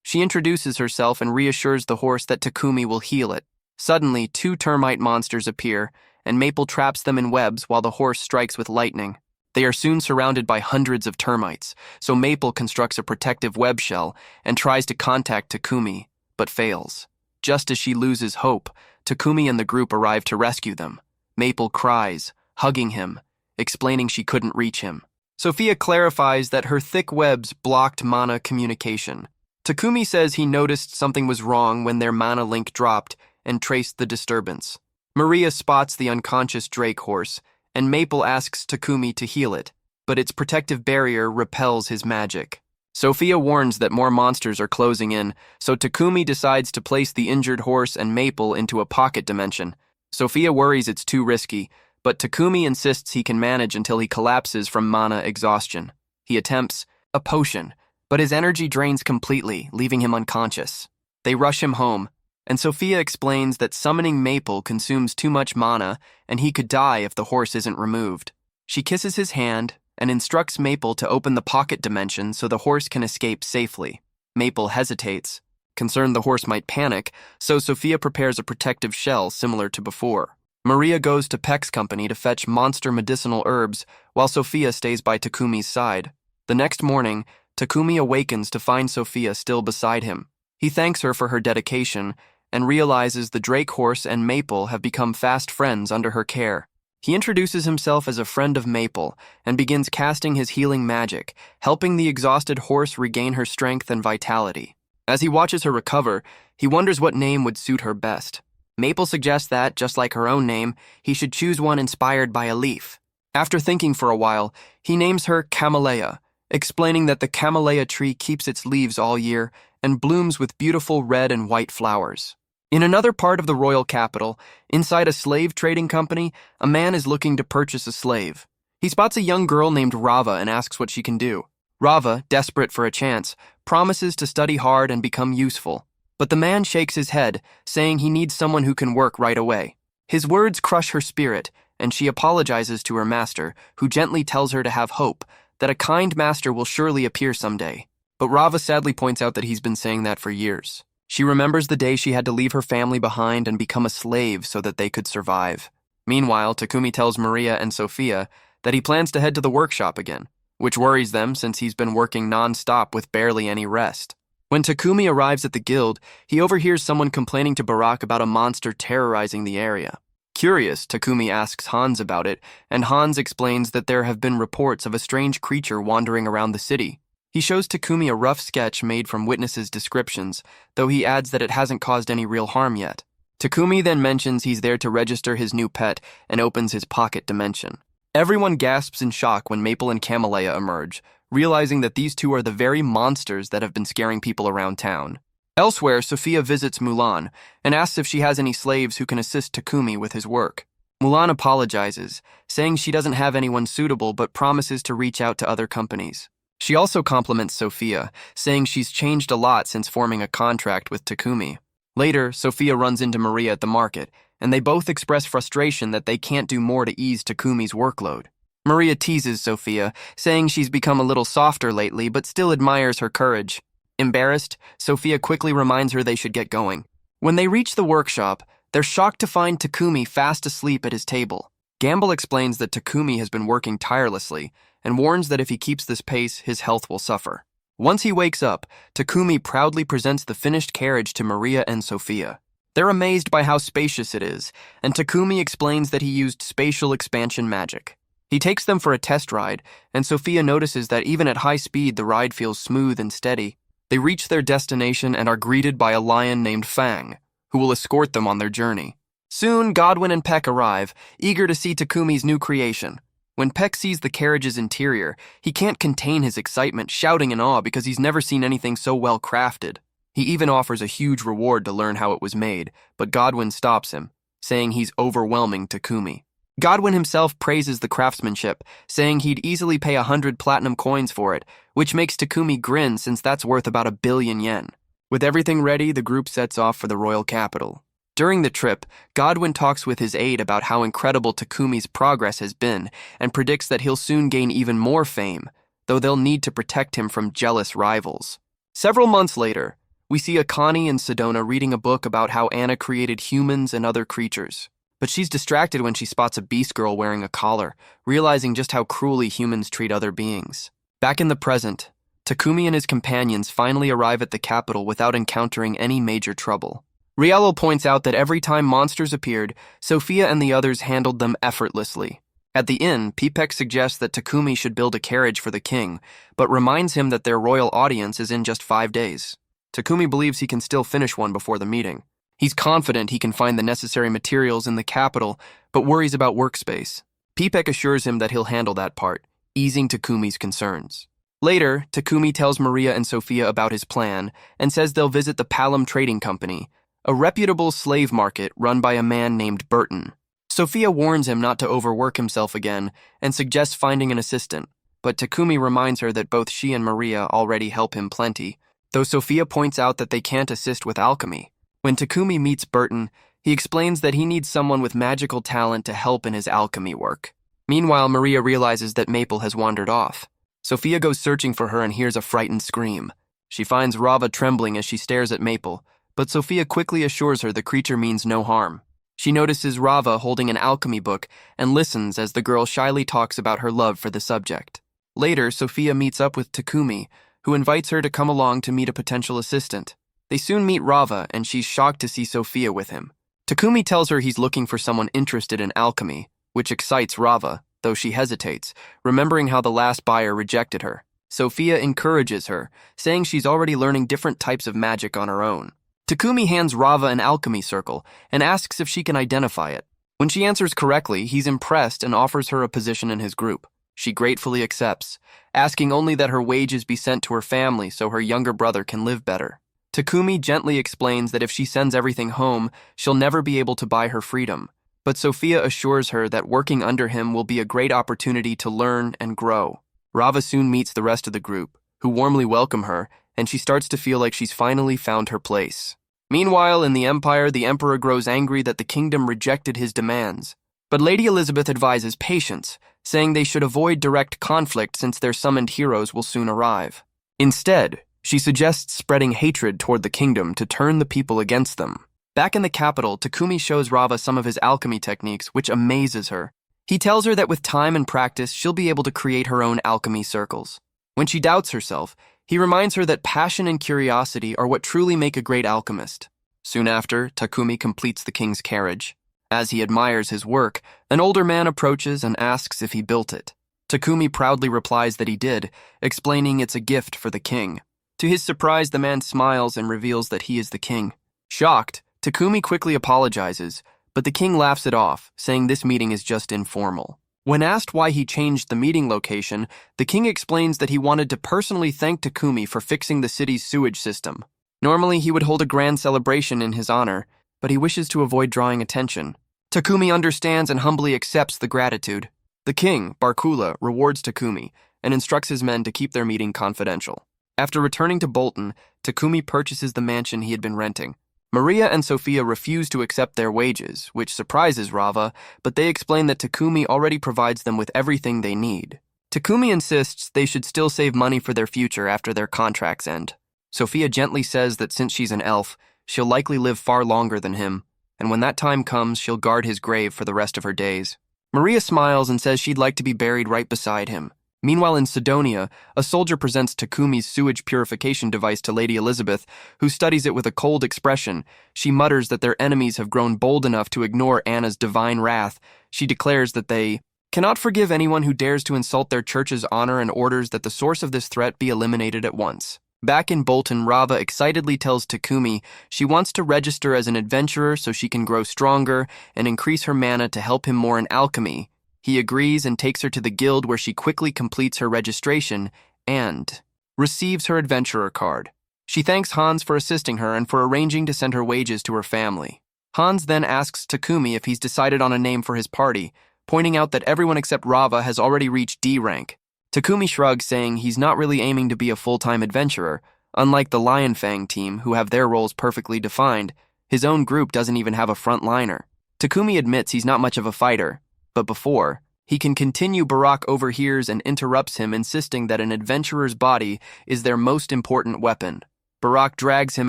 She introduces herself and reassures the horse that Takumi will heal it. Suddenly, 2 termite monsters appear, and Maple traps them in webs while the horse strikes with lightning. They are soon surrounded by hundreds of termites, so Maple constructs a protective web shell and tries to contact Takumi, but fails. Just as she loses hope, Takumi and the group arrive to rescue them. Maple cries, hugging him, explaining she couldn't reach him. Sophia clarifies that her thick webs blocked mana communication. Takumi says he noticed something was wrong when their mana link dropped and traced the disturbance. Maria spots the unconscious drake horse, and Maple asks Takumi to heal it, but its protective barrier repels his magic. Sophia warns that more monsters are closing in, so Takumi decides to place the injured horse and Maple into a pocket dimension. Sophia worries it's too risky, but Takumi insists he can manage until he collapses from mana exhaustion. He attempts a potion, but his energy drains completely, leaving him unconscious. They rush him home, and Sophia explains that summoning Maple consumes too much mana and he could die if the horse isn't removed. She kisses his hand and instructs Maple to open the pocket dimension so the horse can escape safely. Maple hesitates, concerned the horse might panic, so Sophia prepares a protective shell similar to before. Maria goes to Peck's company to fetch monster medicinal herbs while Sophia stays by Takumi's side. The next morning, Takumi awakens to find Sophia still beside him. He thanks her for her dedication and realizes the drake horse and Maple have become fast friends under her care. He introduces himself as a friend of Maple and begins casting his healing magic, helping the exhausted horse regain her strength and vitality. As he watches her recover, he wonders what name would suit her best. Maple suggests that, just like her own name, he should choose one inspired by a leaf. After thinking for a while, he names her Camellia, explaining that the camellia tree keeps its leaves all year and blooms with beautiful red and white flowers. In another part of the royal capital, inside a slave trading company, a man is looking to purchase a slave. He spots a young girl named Rava and asks what she can do. Rava, desperate for a chance, promises to study hard and become useful. But the man shakes his head, saying he needs someone who can work right away. His words crush her spirit, and she apologizes to her master, who gently tells her to have hope, that a kind master will surely appear someday. But Rava sadly points out that he's been saying that for years. She remembers the day she had to leave her family behind and become a slave so that they could survive. Meanwhile, Takumi tells Maria and Sophia that he plans to head to the workshop again, which worries them since he's been working non-stop with barely any rest. When Takumi arrives at the guild, he overhears someone complaining to Barack about a monster terrorizing the area. Curious, Takumi asks Hans about it, and Hans explains that there have been reports of a strange creature wandering around the city. He shows Takumi a rough sketch made from witnesses' descriptions, though he adds that it hasn't caused any real harm yet. Takumi then mentions he's there to register his new pet and opens his pocket dimension. Everyone gasps in shock when Maple and Camellia emerge, realizing that these two are the very monsters that have been scaring people around town. Elsewhere, Sophia visits Mulan and asks if she has any slaves who can assist Takumi with his work. Mulan apologizes, saying she doesn't have anyone suitable but promises to reach out to other companies. She also compliments Sophia, saying she's changed a lot since forming a contract with Takumi. Later, Sophia runs into Maria at the market, and they both express frustration that they can't do more to ease Takumi's workload. Maria teases Sophia, saying she's become a little softer lately but still admires her courage. Embarrassed, Sophia quickly reminds her they should get going. When they reach the workshop, they're shocked to find Takumi fast asleep at his table. Gamble explains that Takumi has been working tirelessly, and warns that if he keeps this pace, his health will suffer. Once he wakes up, Takumi proudly presents the finished carriage to Maria and Sophia. They're amazed by how spacious it is, and Takumi explains that he used spatial expansion magic. He takes them for a test ride, and Sophia notices that even at high speed, the ride feels smooth and steady. They reach their destination and are greeted by a lion named Fang, who will escort them on their journey. Soon, Godwin and Peck arrive, eager to see Takumi's new creation. When Peck sees the carriage's interior, he can't contain his excitement, shouting in awe because he's never seen anything so well crafted. He even offers a huge reward to learn how it was made, but Godwin stops him, saying he's overwhelming Takumi. Godwin himself praises the craftsmanship, saying he'd easily pay 100 platinum coins for it, which makes Takumi grin since that's worth about 1 billion yen. With everything ready, the group sets off for the royal capital. During the trip, Godwin talks with his aide about how incredible Takumi's progress has been and predicts that he'll soon gain even more fame, though they'll need to protect him from jealous rivals. Several months later, we see Akane and Sedona reading a book about how Anna created humans and other creatures. But she's distracted when she spots a beast girl wearing a collar, realizing just how cruelly humans treat other beings. Back in the present, Takumi and his companions finally arrive at the capital without encountering any major trouble. Riello points out that every time monsters appeared, Sophia and the others handled them effortlessly. At the inn, Pipek suggests that Takumi should build a carriage for the king, but reminds him that their royal audience is in just 5 days. Takumi believes he can still finish one before the meeting. He's confident he can find the necessary materials in the capital, but worries about workspace. Pipek assures him that he'll handle that part, easing Takumi's concerns. Later, Takumi tells Maria and Sophia about his plan and says they'll visit the Palom Trading Company, a reputable slave market run by a man named Bolton. Sophia warns him not to overwork himself again and suggests finding an assistant, but Takumi reminds her that both she and Maria already help him plenty, though Sophia points out that they can't assist with alchemy. When Takumi meets Bolton, he explains that he needs someone with magical talent to help in his alchemy work. Meanwhile, Maria realizes that Maple has wandered off. Sophia goes searching for her and hears a frightened scream. She finds Rava trembling as she stares at Maple, but Sophia quickly assures her the creature means no harm. She notices Rava holding an alchemy book and listens as the girl shyly talks about her love for the subject. Later, Sophia meets up with Takumi, who invites her to come along to meet a potential assistant. They soon meet Rava, and she's shocked to see Sophia with him. Takumi tells her he's looking for someone interested in alchemy, which excites Rava, though she hesitates, remembering how the last buyer rejected her. Sophia encourages her, saying she's already learning different types of magic on her own. Takumi hands Rava an alchemy circle and asks if she can identify it. When she answers correctly, he's impressed and offers her a position in his group. She gratefully accepts, asking only that her wages be sent to her family so her younger brother can live better. Takumi gently explains that if she sends everything home, she'll never be able to buy her freedom, but Sophia assures her that working under him will be a great opportunity to learn and grow. Rava soon meets the rest of the group, who warmly welcome her, and she starts to feel like she's finally found her place. Meanwhile, in the Empire, the Emperor grows angry that the kingdom rejected his demands. But Lady Elizabeth advises patience, saying they should avoid direct conflict since their summoned heroes will soon arrive. Instead, she suggests spreading hatred toward the kingdom to turn the people against them. Back in the capital, Takumi shows Rava some of his alchemy techniques, which amazes her. He tells her that with time and practice, she'll be able to create her own alchemy circles. When she doubts herself, he reminds her that passion and curiosity are what truly make a great alchemist. Soon after, Takumi completes the king's carriage. As he admires his work, an older man approaches and asks if he built it. Takumi proudly replies that he did, explaining it's a gift for the king. To his surprise, the man smiles and reveals that he is the king. Shocked, Takumi quickly apologizes, but the king laughs it off, saying this meeting is just informal. When asked why he changed the meeting location, the king explains that he wanted to personally thank Takumi for fixing the city's sewage system. Normally, he would hold a grand celebration in his honor, but he wishes to avoid drawing attention. Takumi understands and humbly accepts the gratitude. The king, Barkula, rewards Takumi and instructs his men to keep their meeting confidential. After returning to Bolton, Takumi purchases the mansion he had been renting. Maria and Sophia refuse to accept their wages, which surprises Rava, but they explain that Takumi already provides them with everything they need. Takumi insists they should still save money for their future after their contracts end. Sophia gently says that since she's an elf, she'll likely live far longer than him, and when that time comes, she'll guard his grave for the rest of her days. Maria smiles and says she'd like to be buried right beside him. Meanwhile, in Sidonia, a soldier presents Takumi's sewage purification device to Lady Elizabeth, who studies it with a cold expression. She mutters that their enemies have grown bold enough to ignore Anna's divine wrath. She declares that they cannot forgive anyone who dares to insult their church's honor and orders that the source of this threat be eliminated at once. Back in Bolton, Rava excitedly tells Takumi she wants to register as an adventurer so she can grow stronger and increase her mana to help him more in alchemy. He agrees and takes her to the guild where she quickly completes her registration and receives her adventurer card. She thanks Hans for assisting her and for arranging to send her wages to her family. Hans then asks Takumi if he's decided on a name for his party, pointing out that everyone except Rava has already reached D rank. Takumi shrugs, saying he's not really aiming to be a full-time adventurer, unlike the Lion Fang team, who have their roles perfectly defined. His own group doesn't even have a frontliner. Takumi admits he's not much of a fighter, but before he can continue, Barack overhears and interrupts him, insisting that an adventurer's body is their most important weapon. Barack drags him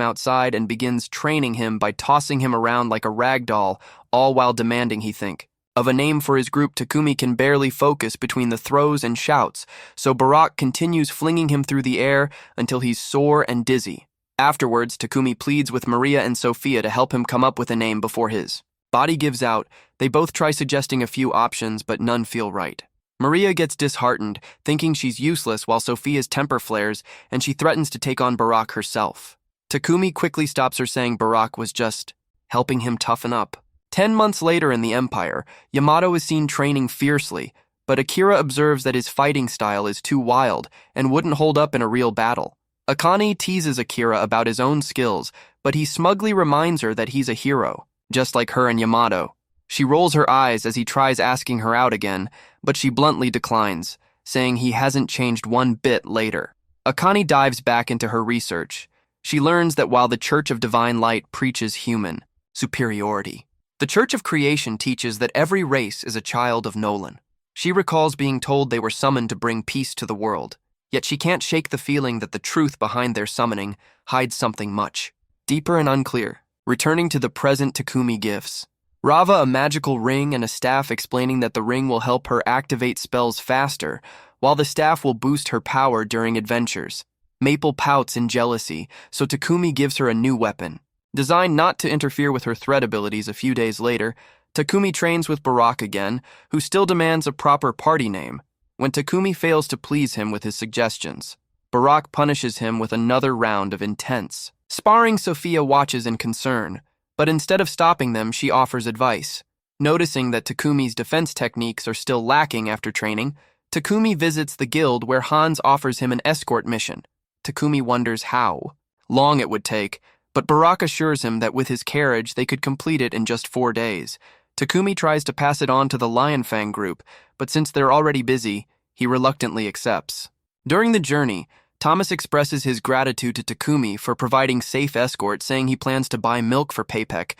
outside and begins training him by tossing him around like a rag doll, all while demanding he think of a name for his group. Takumi can barely focus between the throws and shouts, so Barack continues flinging him through the air until he's sore and dizzy. Afterwards, Takumi pleads with Maria and Sophia to help him come up with a name before his body gives out. They both try suggesting a few options, but none feel right. Maria gets disheartened, thinking she's useless, while Sophia's temper flares and she threatens to take on Barack herself. Takumi quickly stops her, saying Barack was just helping him toughen up. 10 months later in the Empire, Yamato is seen training fiercely, but Akira observes that his fighting style is too wild and wouldn't hold up in a real battle. Akane teases Akira about his own skills, but he smugly reminds her that he's a hero, just like her and Yamato. She rolls her eyes as he tries asking her out again, but she bluntly declines, saying he hasn't changed one bit later. Akane dives back into her research. She learns that while the Church of Divine Light preaches human superiority, the Church of Creation teaches that every race is a child of Nolan. She recalls being told they were summoned to bring peace to the world, yet she can't shake the feeling that the truth behind their summoning hides something much deeper and unclear. Returning to the present, Takumi gifts Rava a magical ring and a staff, explaining that the ring will help her activate spells faster, while the staff will boost her power during adventures. Maple pouts in jealousy, so Takumi gives her a new weapon. Designed not to interfere with her threat abilities. A few days later, Takumi trains with Barack again, who still demands a proper party name. When Takumi fails to please him with his suggestions, Barack punishes him with another round of intense sparring. Sophia watches in concern, but instead of stopping them, she offers advice. Noticing that Takumi's defense techniques are still lacking after training, Takumi visits the guild where Hans offers him an escort mission. Takumi wonders how long it would take, but Barack assures him that with his carriage they could complete it in just 4 days. Takumi tries to pass it on to the Lionfang group, but since they're already busy, he reluctantly accepts. During the journey, Thomas expresses his gratitude to Takumi for providing safe escort, saying he plans to buy milk for Paypek,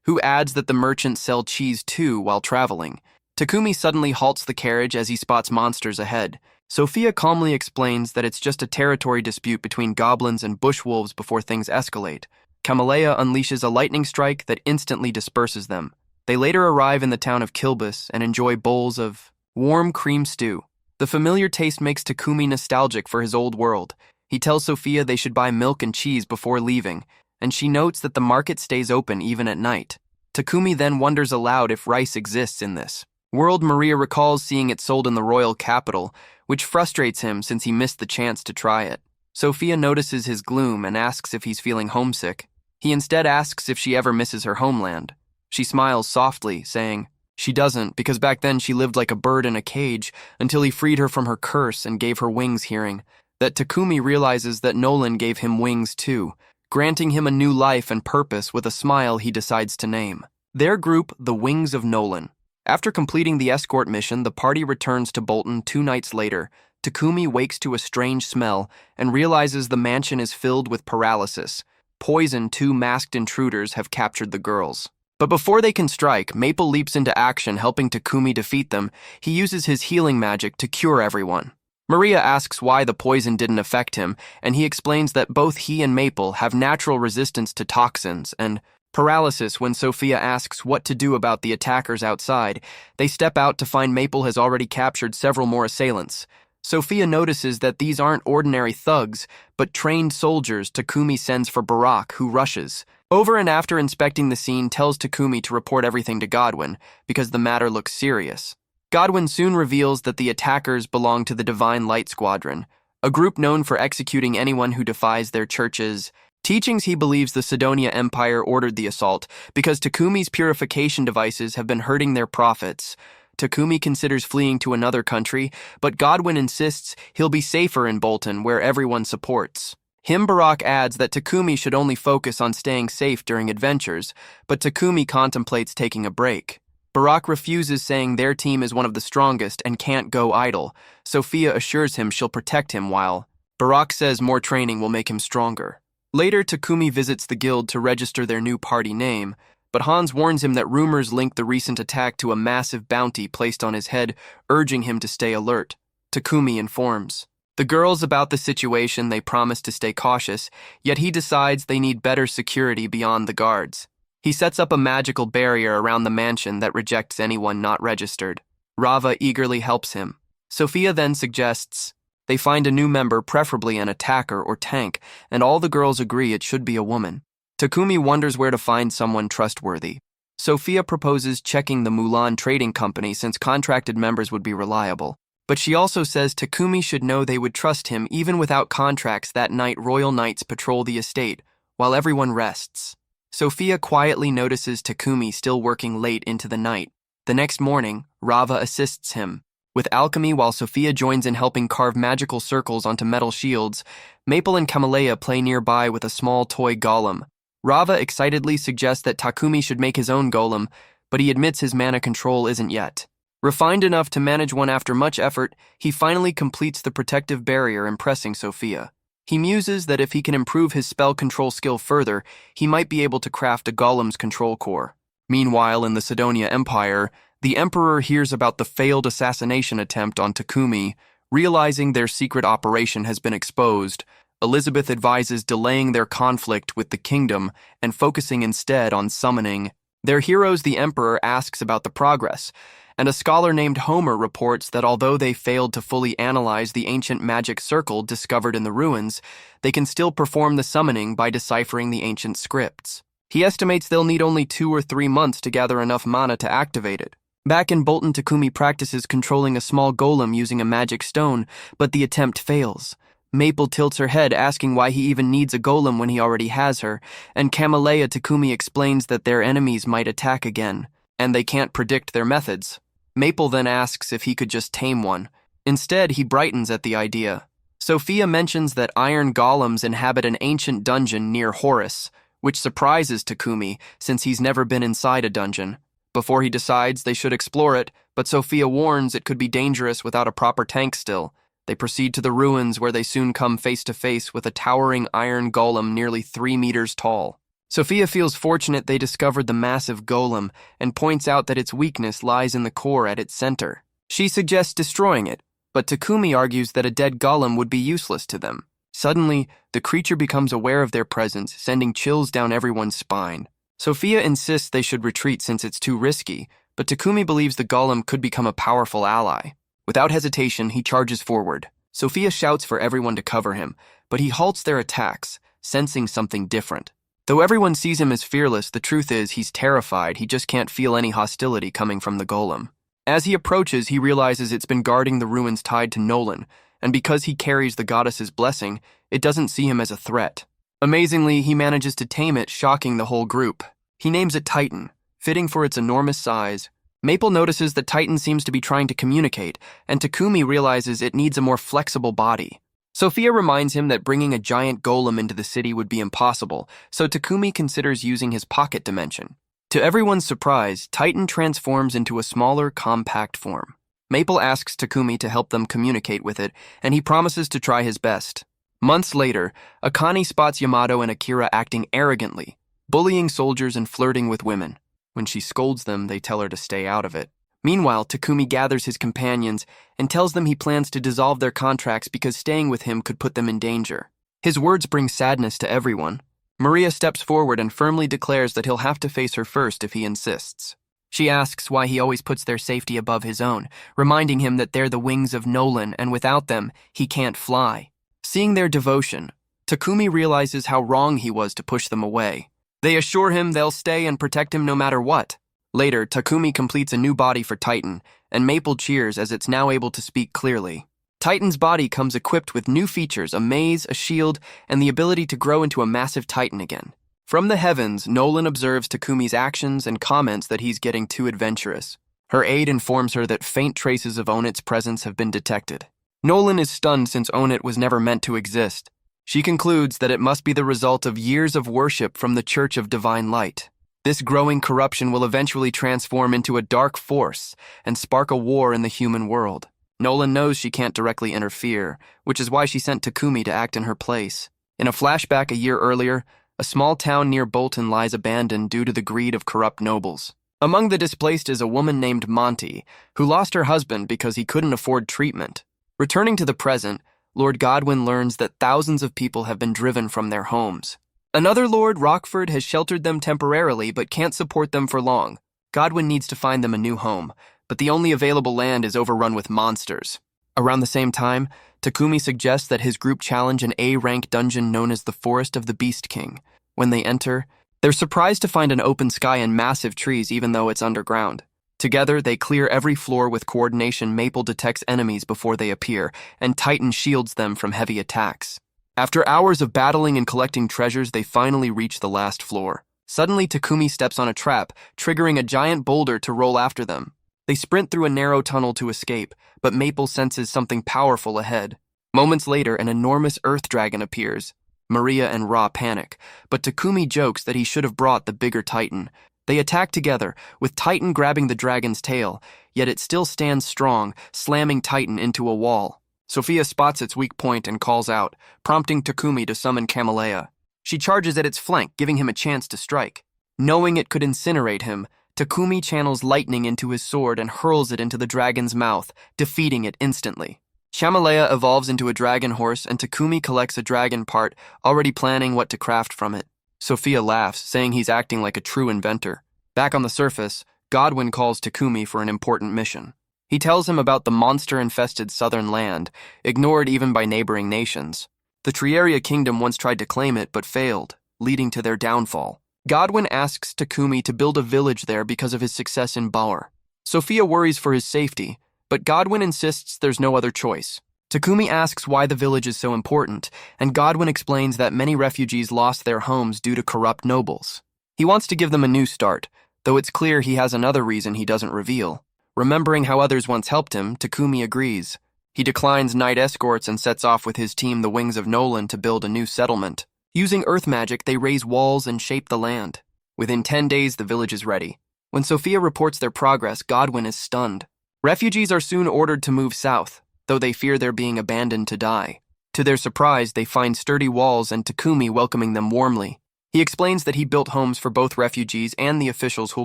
who adds that the merchants sell cheese too while traveling. Takumi suddenly halts the carriage as he spots monsters ahead. Sophia calmly explains that it's just a territory dispute between goblins and bushwolves before things escalate. Kamalea unleashes a lightning strike that instantly disperses them. They later arrive in the town of Kilbus and enjoy bowls of warm cream stew. The familiar taste makes Takumi nostalgic for his old world. He tells Sophia they should buy milk and cheese before leaving, and she notes that the market stays open even at night. Takumi then wonders aloud if rice exists in this world. Maria recalls seeing it sold in the royal capital, which frustrates him since he missed the chance to try it. Sophia notices his gloom and asks if he's feeling homesick. He instead asks if she ever misses her homeland. She smiles softly, saying she doesn't, because back then she lived like a bird in a cage until he freed her from her curse and gave her wings. Hearing that, Takumi realizes that Nolan gave him wings too, granting him a new life and purpose. With a smile, he decides to name their group the Wings of Nolan. After completing the escort mission, the party returns to Bolton 2 nights later. Takumi wakes to a strange smell and realizes the mansion is filled with paralysis. Poison 2 masked intruders have captured the girls. But before they can strike, Maple leaps into action, helping Takumi defeat them. He uses his healing magic to cure everyone. Maria asks why the poison didn't affect him, and he explains that both he and Maple have natural resistance to toxins and paralysis. When Sophia asks what to do about the attackers outside, they step out to find Maple has already captured several more assailants. Sophia notices that these aren't ordinary thugs, but trained soldiers Takumi sends for Barack, who rushes over and, after inspecting the scene, tells Takumi to report everything to Godwin, because the matter looks serious. Godwin soon reveals that the attackers belong to the Divine Light Squadron, a group known for executing anyone who defies their church's teachings. He believes the Sidonia Empire ordered the assault because Takumi's purification devices have been hurting their profits. Takumi considers fleeing to another country, but Godwin insists he'll be safer in Bolton, where everyone supports him. Barack adds that Takumi should only focus on staying safe during adventures, but Takumi contemplates taking a break. Barack refuses, saying their team is one of the strongest and can't go idle. Sophia assures him she'll protect him, while Barack says more training will make him stronger. Later, Takumi visits the guild to register their new party name, but Hans warns him that rumors link the recent attack to a massive bounty placed on his head, urging him to stay alert. Takumi informs the girls about the situation. They promise to stay cautious, yet he decides they need better security beyond the guards. He sets up a magical barrier around the mansion that rejects anyone not registered. Rava eagerly helps him. Sophia then suggests they find a new member, preferably an attacker or tank, and all the girls agree it should be a woman. Takumi wonders where to find someone trustworthy. Sophia proposes checking the Mulan Trading Company since contracted members would be reliable. But she also says Takumi should know they would trust him even without contracts. That night, royal knights patrol the estate, while everyone rests. Sophia quietly notices Takumi still working late into the night. The next morning, Rava assists him with alchemy while Sophia joins in helping carve magical circles onto metal shields. Maple and Kamalea play nearby with a small toy golem. Rava excitedly suggests that Takumi should make his own golem, but he admits his mana control isn't yet refined enough to manage one. After much effort, he finally completes the protective barrier, impressing Sophia. He muses that if he can improve his spell control skill further, he might be able to craft a golem's control core. Meanwhile, in the Sidonia Empire, the Emperor hears about the failed assassination attempt on Takumi. Realizing their secret operation has been exposed, Elizabeth advises delaying their conflict with the kingdom and focusing instead on summoning their heroes. The Emperor asks about the progress, and a scholar named Homer reports that although they failed to fully analyze the ancient magic circle discovered in the ruins, they can still perform the summoning by deciphering the ancient scripts. He estimates they'll need only 2 or 3 months to gather enough mana to activate it. Back in Bolton, Takumi practices controlling a small golem using a magic stone, but the attempt fails. Maple tilts her head, asking why he even needs a golem when he already has her, and Kamalea Takumi explains that their enemies might attack again, and they can't predict their methods. Maple then asks if he could just tame one. Instead, he brightens at the idea. Sophia mentions that iron golems inhabit an ancient dungeon near Horus, which surprises Takumi since he's never been inside a dungeon. Before he decides they should explore it, but Sophia warns it could be dangerous without a proper tank still. They proceed to the ruins where they soon come face to face with a towering iron golem nearly 3 meters tall. Sophia feels fortunate they discovered the massive golem and points out that its weakness lies in the core at its center. She suggests destroying it, but Takumi argues that a dead golem would be useless to them. Suddenly, the creature becomes aware of their presence, sending chills down everyone's spine. Sophia insists they should retreat since it's too risky, but Takumi believes the golem could become a powerful ally. Without hesitation, he charges forward. Sophia shouts for everyone to cover him, but he halts their attacks, sensing something different. Though everyone sees him as fearless, the truth is he's terrified. He just can't feel any hostility coming from the golem. As he approaches, he realizes it's been guarding the ruins tied to Nolan, and because he carries the goddess's blessing, it doesn't see him as a threat. Amazingly, he manages to tame it, shocking the whole group. He names it Titan, fitting for its enormous size. Maple notices that Titan seems to be trying to communicate, and Takumi realizes it needs a more flexible body. Sophia reminds him that bringing a giant golem into the city would be impossible, so Takumi considers using his pocket dimension. To everyone's surprise, Titan transforms into a smaller, compact form. Maple asks Takumi to help them communicate with it, and he promises to try his best. Months later, Akane spots Yamato and Akira acting arrogantly, bullying soldiers and flirting with women. When she scolds them, they tell her to stay out of it. Meanwhile, Takumi gathers his companions and tells them he plans to dissolve their contracts because staying with him could put them in danger. His words bring sadness to everyone. Maria steps forward and firmly declares that he'll have to face her first if he insists. She asks why he always puts their safety above his own, reminding him that they're the wings of Nolan and without them, he can't fly. Seeing their devotion, Takumi realizes how wrong he was to push them away. They assure him they'll stay and protect him no matter what. Later, Takumi completes a new body for Titan, and Maple cheers as it's now able to speak clearly. Titan's body comes equipped with new features, a maze, a shield, and the ability to grow into a massive Titan again. From the heavens, Nolan observes Takumi's actions and comments that he's getting too adventurous. Her aide informs her that faint traces of Onit's presence have been detected. Nolan is stunned since Onit was never meant to exist. She concludes that it must be the result of years of worship from the Church of Divine Light. This growing corruption will eventually transform into a dark force and spark a war in the human world. Nolan knows she can't directly interfere, which is why she sent Takumi to act in her place. In a flashback a year earlier, a small town near Bolton lies abandoned due to the greed of corrupt nobles. Among the displaced is a woman named Monty, who lost her husband because he couldn't afford treatment. Returning to the present, Lord Godwin learns that thousands of people have been driven from their homes. Another Lord, Rockford, has sheltered them temporarily but can't support them for long. Godwin needs to find them a new home, but the only available land is overrun with monsters. Around the same time, Takumi suggests that his group challenge an A-rank dungeon known as the Forest of the Beast King. When they enter, they're surprised to find an open sky and massive trees even though it's underground. Together, they clear every floor with coordination. Maple detects enemies before they appear, and Titan shields them from heavy attacks. After hours of battling and collecting treasures, they finally reach the last floor. Suddenly, Takumi steps on a trap, triggering a giant boulder to roll after them. They sprint through a narrow tunnel to escape, but Maple senses something powerful ahead. Moments later, an enormous earth dragon appears. Maria and Ra panic, but Takumi jokes that he should have brought the bigger Titan. They attack together, with Titan grabbing the dragon's tail, yet it still stands strong, slamming Titan into a wall. Sophia spots its weak point and calls out, prompting Takumi to summon Camellia. She charges at its flank, giving him a chance to strike. Knowing it could incinerate him, Takumi channels lightning into his sword and hurls it into the dragon's mouth, defeating it instantly. Camellia evolves into a dragon horse, and Takumi collects a dragon part, already planning what to craft from it. Sophia laughs, saying he's acting like a true inventor. Back on the surface, Godwin calls Takumi for an important mission. He tells him about the monster-infested southern land, ignored even by neighboring nations. The Trieria kingdom once tried to claim it but failed, leading to their downfall. Godwin asks Takumi to build a village there because of his success in Boore. Sophia worries for his safety, but Godwin insists there's no other choice. Takumi asks why the village is so important, and Godwin explains that many refugees lost their homes due to corrupt nobles. He wants to give them a new start, though it's clear he has another reason he doesn't reveal. Remembering how others once helped him, Takumi agrees. He declines night escorts and sets off with his team, the Wings of Nolan, to build a new settlement. Using earth magic, they raise walls and shape the land. Within 10 days, the village is ready. When Sophia reports their progress, Godwin is stunned. Refugees are soon ordered to move south, though they fear they're being abandoned to die. To their surprise, they find sturdy walls and Takumi welcoming them warmly. He explains that he built homes for both refugees and the officials who'll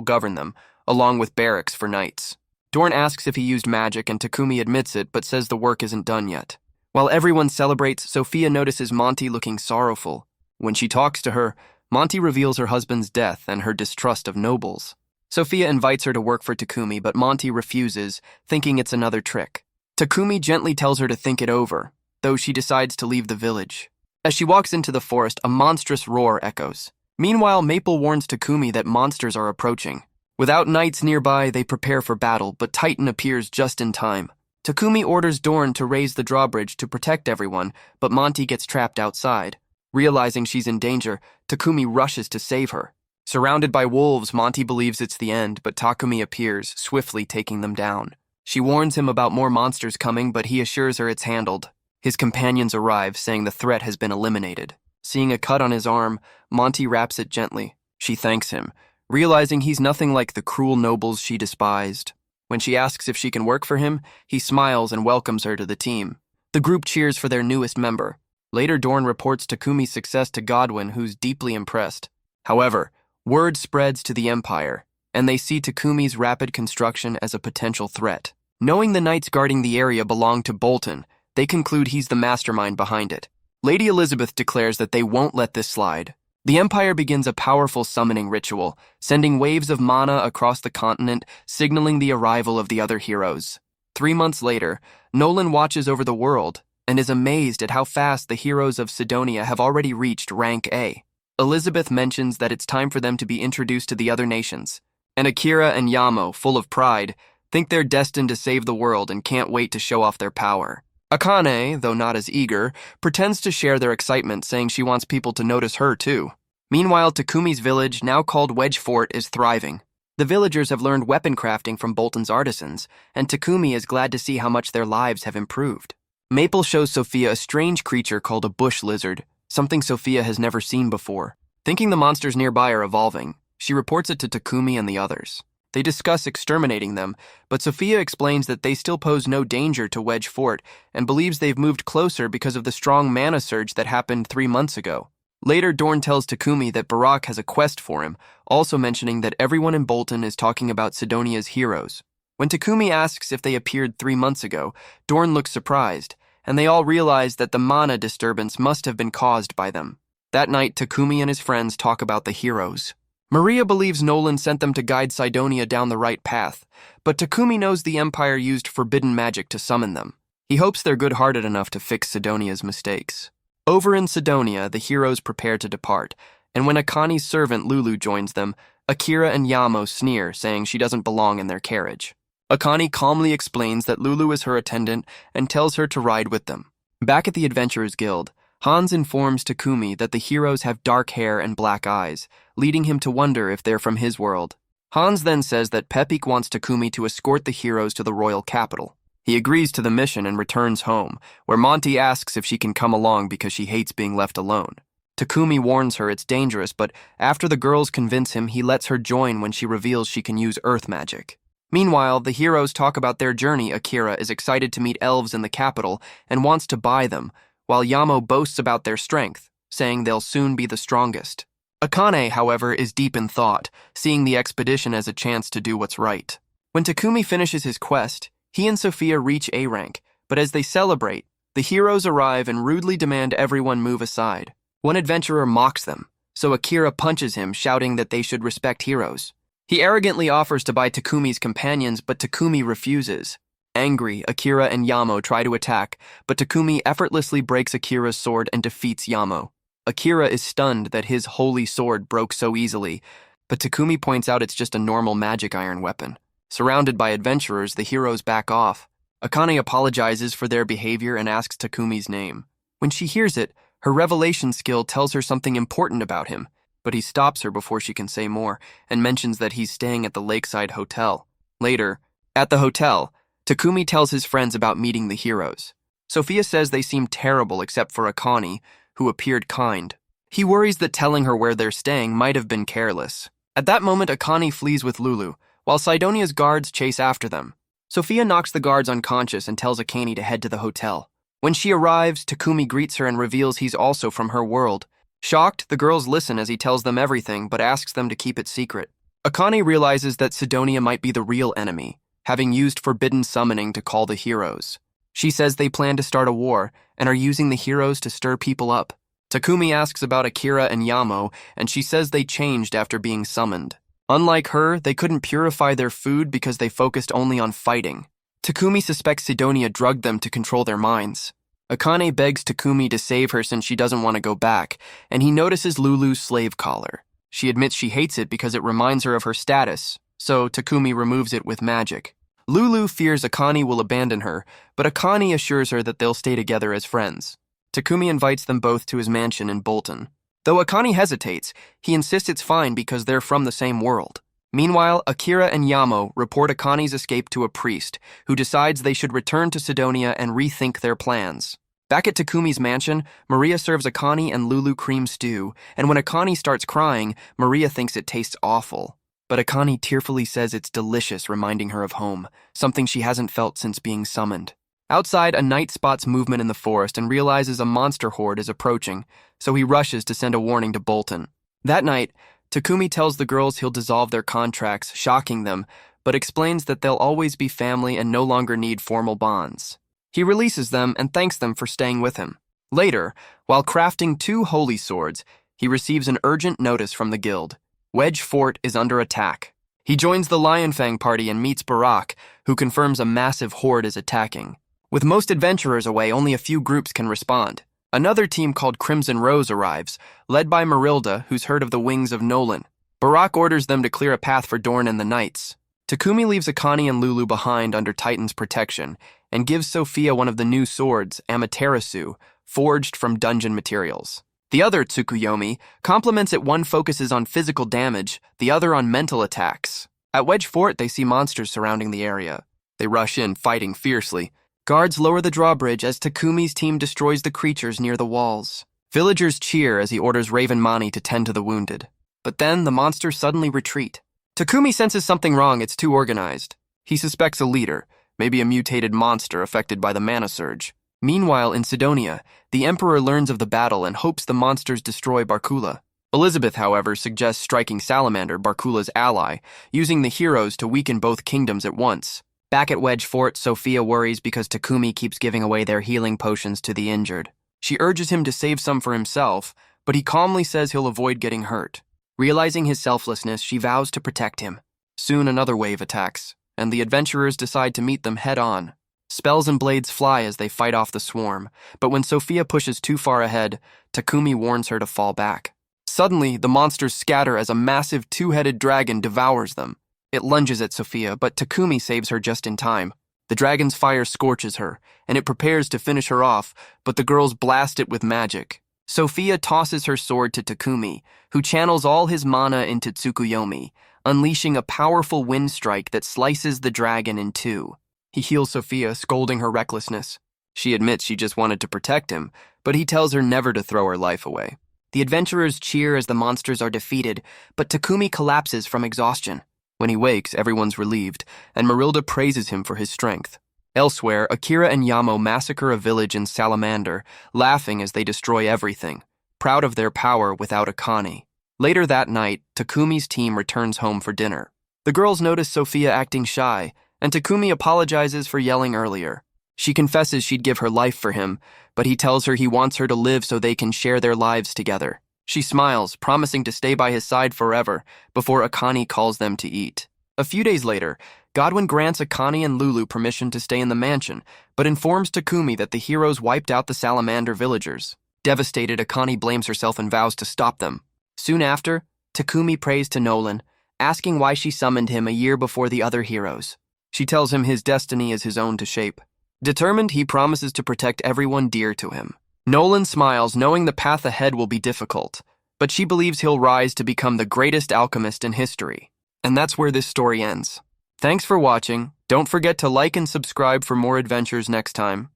govern them, along with barracks for knights. Dorn asks if he used magic, and Takumi admits it, but says the work isn't done yet. While everyone celebrates, Sophia notices Monty looking sorrowful. When she talks to her, Monty reveals her husband's death and her distrust of nobles. Sophia invites her to work for Takumi, but Monty refuses, thinking it's another trick. Takumi gently tells her to think it over, though she decides to leave the village. As she walks into the forest, a monstrous roar echoes. Meanwhile, Maple warns Takumi that monsters are approaching. Without knights nearby, they prepare for battle, but Titan appears just in time. Takumi orders Dorn to raise the drawbridge to protect everyone, but Monty gets trapped outside. Realizing she's in danger, Takumi rushes to save her. Surrounded by wolves, Monty believes it's the end, but Takumi appears, swiftly taking them down. She warns him about more monsters coming, but he assures her it's handled. His companions arrive, saying the threat has been eliminated. Seeing a cut on his arm, Monty wraps it gently. She thanks him, realizing he's nothing like the cruel nobles she despised. When she asks if she can work for him, he smiles and welcomes her to the team. The group cheers for their newest member. Later, Dorn reports Takumi's success to Godwin, who's deeply impressed. However, word spreads to the Empire, and they see Takumi's rapid construction as a potential threat. Knowing the knights guarding the area belong to Bolton, they conclude he's the mastermind behind it. Lady Elizabeth declares that they won't let this slide. The Empire begins a powerful summoning ritual, sending waves of mana across the continent, signaling the arrival of the other heroes. 3 months later, Nolan watches over the world and is amazed at how fast the heroes of Sidonia have already reached rank A. Elizabeth mentions that it's time for them to be introduced to the other nations, and Akira and Yamo, full of pride, think they're destined to save the world and can't wait to show off their power. Akane, though not as eager, pretends to share their excitement, saying she wants people to notice her too. Meanwhile, Takumi's village, now called Wedge Fort, is thriving. The villagers have learned weapon crafting from Bolton's artisans, and Takumi is glad to see how much their lives have improved. Maple shows Sophia a strange creature called a bush lizard, something Sophia has never seen before. Thinking the monsters nearby are evolving, she reports it to Takumi and the others. They discuss exterminating them, but Sophia explains that they still pose no danger to Wedge Fort and believes they've moved closer because of the strong mana surge that happened 3 months ago. Later, Dorn tells Takumi that Barak has a quest for him, also mentioning that everyone in Bolton is talking about Sidonia's heroes. When Takumi asks if they appeared 3 months ago, Dorn looks surprised, and they all realize that the mana disturbance must have been caused by them. That night, Takumi and his friends talk about the heroes. Maria believes Nolan sent them to guide Sidonia down the right path, but Takumi knows the Empire used forbidden magic to summon them. He hopes they're good-hearted enough to fix Sidonia's mistakes. Over in Sidonia, the heroes prepare to depart, and when Akani's servant Lulu joins them, Akira and Yamo sneer, saying she doesn't belong in their carriage. Akani calmly explains that Lulu is her attendant and tells her to ride with them. Back at the Adventurers Guild, Hans informs Takumi that the heroes have dark hair and black eyes, leading him to wonder if they're from his world. Hans then says that Pepik wants Takumi to escort the heroes to the royal capital. He agrees to the mission and returns home, where Monty asks if she can come along because she hates being left alone. Takumi warns her it's dangerous, but after the girls convince him, he lets her join when she reveals she can use earth magic. Meanwhile, the heroes talk about their journey. Akira is excited to meet elves in the capital and wants to buy them, while Yamo boasts about their strength, saying they'll soon be the strongest. Akane, however, is deep in thought, seeing the expedition as a chance to do what's right. When Takumi finishes his quest, he and Sophia reach A rank, but as they celebrate, the heroes arrive and rudely demand everyone move aside. One adventurer mocks them, so Akira punches him, shouting that they should respect heroes. He arrogantly offers to buy Takumi's companions, but Takumi refuses. Angry, Akira and Yamo try to attack, but Takumi effortlessly breaks Akira's sword and defeats Yamo. Akira is stunned that his holy sword broke so easily, but Takumi points out it's just a normal magic iron weapon. Surrounded by adventurers, the heroes back off. Akane apologizes for their behavior and asks Takumi's name. When she hears it, her revelation skill tells her something important about him, but he stops her before she can say more and mentions that he's staying at the Lakeside Hotel. Later, at the hotel, Takumi tells his friends about meeting the heroes. Sophia says they seem terrible except for Akane, who appeared kind. He worries that telling her where they're staying might have been careless. At that moment, Akane flees with Lulu, while Sidonia's guards chase after them. Sophia knocks the guards unconscious and tells Akane to head to the hotel. When she arrives, Takumi greets her and reveals he's also from her world. Shocked, the girls listen as he tells them everything, but asks them to keep it secret. Akane realizes that Sidonia might be the real enemy, having used forbidden summoning to call the heroes. She says they plan to start a war and are using the heroes to stir people up. Takumi asks about Akira and Yamo, and she says they changed after being summoned. Unlike her, they couldn't purify their food because they focused only on fighting. Takumi suspects Sidonia drugged them to control their minds. Akane begs Takumi to save her since she doesn't want to go back, and he notices Lulu's slave collar. She admits she hates it because it reminds her of her status, so Takumi removes it with magic. Lulu fears Akane will abandon her, but Akane assures her that they'll stay together as friends. Takumi invites them both to his mansion in Bolton. Though Akane hesitates, he insists it's fine because they're from the same world. Meanwhile, Akira and Yamo report Akane's escape to a priest, who decides they should return to Sidonia and rethink their plans. Back at Takumi's mansion, Maria serves Akane and Lulu cream stew, and when Akane starts crying, Maria thinks it tastes awful. But Akane tearfully says it's delicious, reminding her of home, something she hasn't felt since being summoned. Outside, a knight spots movement in the forest and realizes a monster horde is approaching, so he rushes to send a warning to Bolton. That night, Takumi tells the girls he'll dissolve their contracts, shocking them, but explains that they'll always be family and no longer need formal bonds. He releases them and thanks them for staying with him. Later, while crafting 2 holy swords, he receives an urgent notice from the guild. Wedge Fort is under attack. He joins the Lionfang party and meets Barak, who confirms a massive horde is attacking. With most adventurers away, only a few groups can respond. Another team called Crimson Rose arrives, led by Marilda, who's heard of the wings of Nolan. Barak orders them to clear a path for Dorn and the Knights. Takumi leaves Akane and Lulu behind under Titan's protection, and gives Sophia one of the new swords, Amaterasu, forged from dungeon materials. The other, Tsukuyomi, complements it. One focuses on physical damage, the other on mental attacks. At Wedge Fort, they see monsters surrounding the area. They rush in, fighting fiercely. Guards lower the drawbridge as Takumi's team destroys the creatures near the walls. Villagers cheer as he orders Raven Mani to tend to the wounded. But then the monsters suddenly retreat. Takumi senses something wrong, it's too organized. He suspects a leader, maybe a mutated monster affected by the mana surge. Meanwhile, in Sidonia, the Emperor learns of the battle and hopes the monsters destroy Barkula. Elizabeth, however, suggests striking Salamander, Barkula's ally, using the heroes to weaken both kingdoms at once. Back at Wedge Fort, Sophia worries because Takumi keeps giving away their healing potions to the injured. She urges him to save some for himself, but he calmly says he'll avoid getting hurt. Realizing his selflessness, she vows to protect him. Soon another wave attacks, and the adventurers decide to meet them head-on. Spells and blades fly as they fight off the swarm, but when Sophia pushes too far ahead, Takumi warns her to fall back. Suddenly, the monsters scatter as a massive two-headed dragon devours them. It lunges at Sophia, but Takumi saves her just in time. The dragon's fire scorches her, and it prepares to finish her off, but the girls blast it with magic. Sophia tosses her sword to Takumi, who channels all his mana into Tsukuyomi, unleashing a powerful wind strike that slices the dragon in two. He heals Sophia, scolding her recklessness. She admits she just wanted to protect him, but he tells her never to throw her life away. The adventurers cheer as the monsters are defeated, but Takumi collapses from exhaustion. When he wakes, everyone's relieved, and Marilda praises him for his strength. Elsewhere, Akira and Yamo massacre a village in Salamander, laughing as they destroy everything, proud of their power without Akane. Later that night, Takumi's team returns home for dinner. The girls notice Sophia acting shy, and Takumi apologizes for yelling earlier. She confesses she'd give her life for him, but he tells her he wants her to live so they can share their lives together. She smiles, promising to stay by his side forever, before Akane calls them to eat. A few days later, Godwin grants Akane and Lulu permission to stay in the mansion, but informs Takumi that the heroes wiped out the Salamander villagers. Devastated, Akane blames herself and vows to stop them. Soon after, Takumi prays to Nolan, asking why she summoned him a year before the other heroes. She tells him his destiny is his own to shape. Determined, he promises to protect everyone dear to him. Nolan smiles, knowing the path ahead will be difficult, but she believes he'll rise to become the greatest alchemist in history. And that's where this story ends. Thanks for watching. Don't forget to like and subscribe for more adventures next time.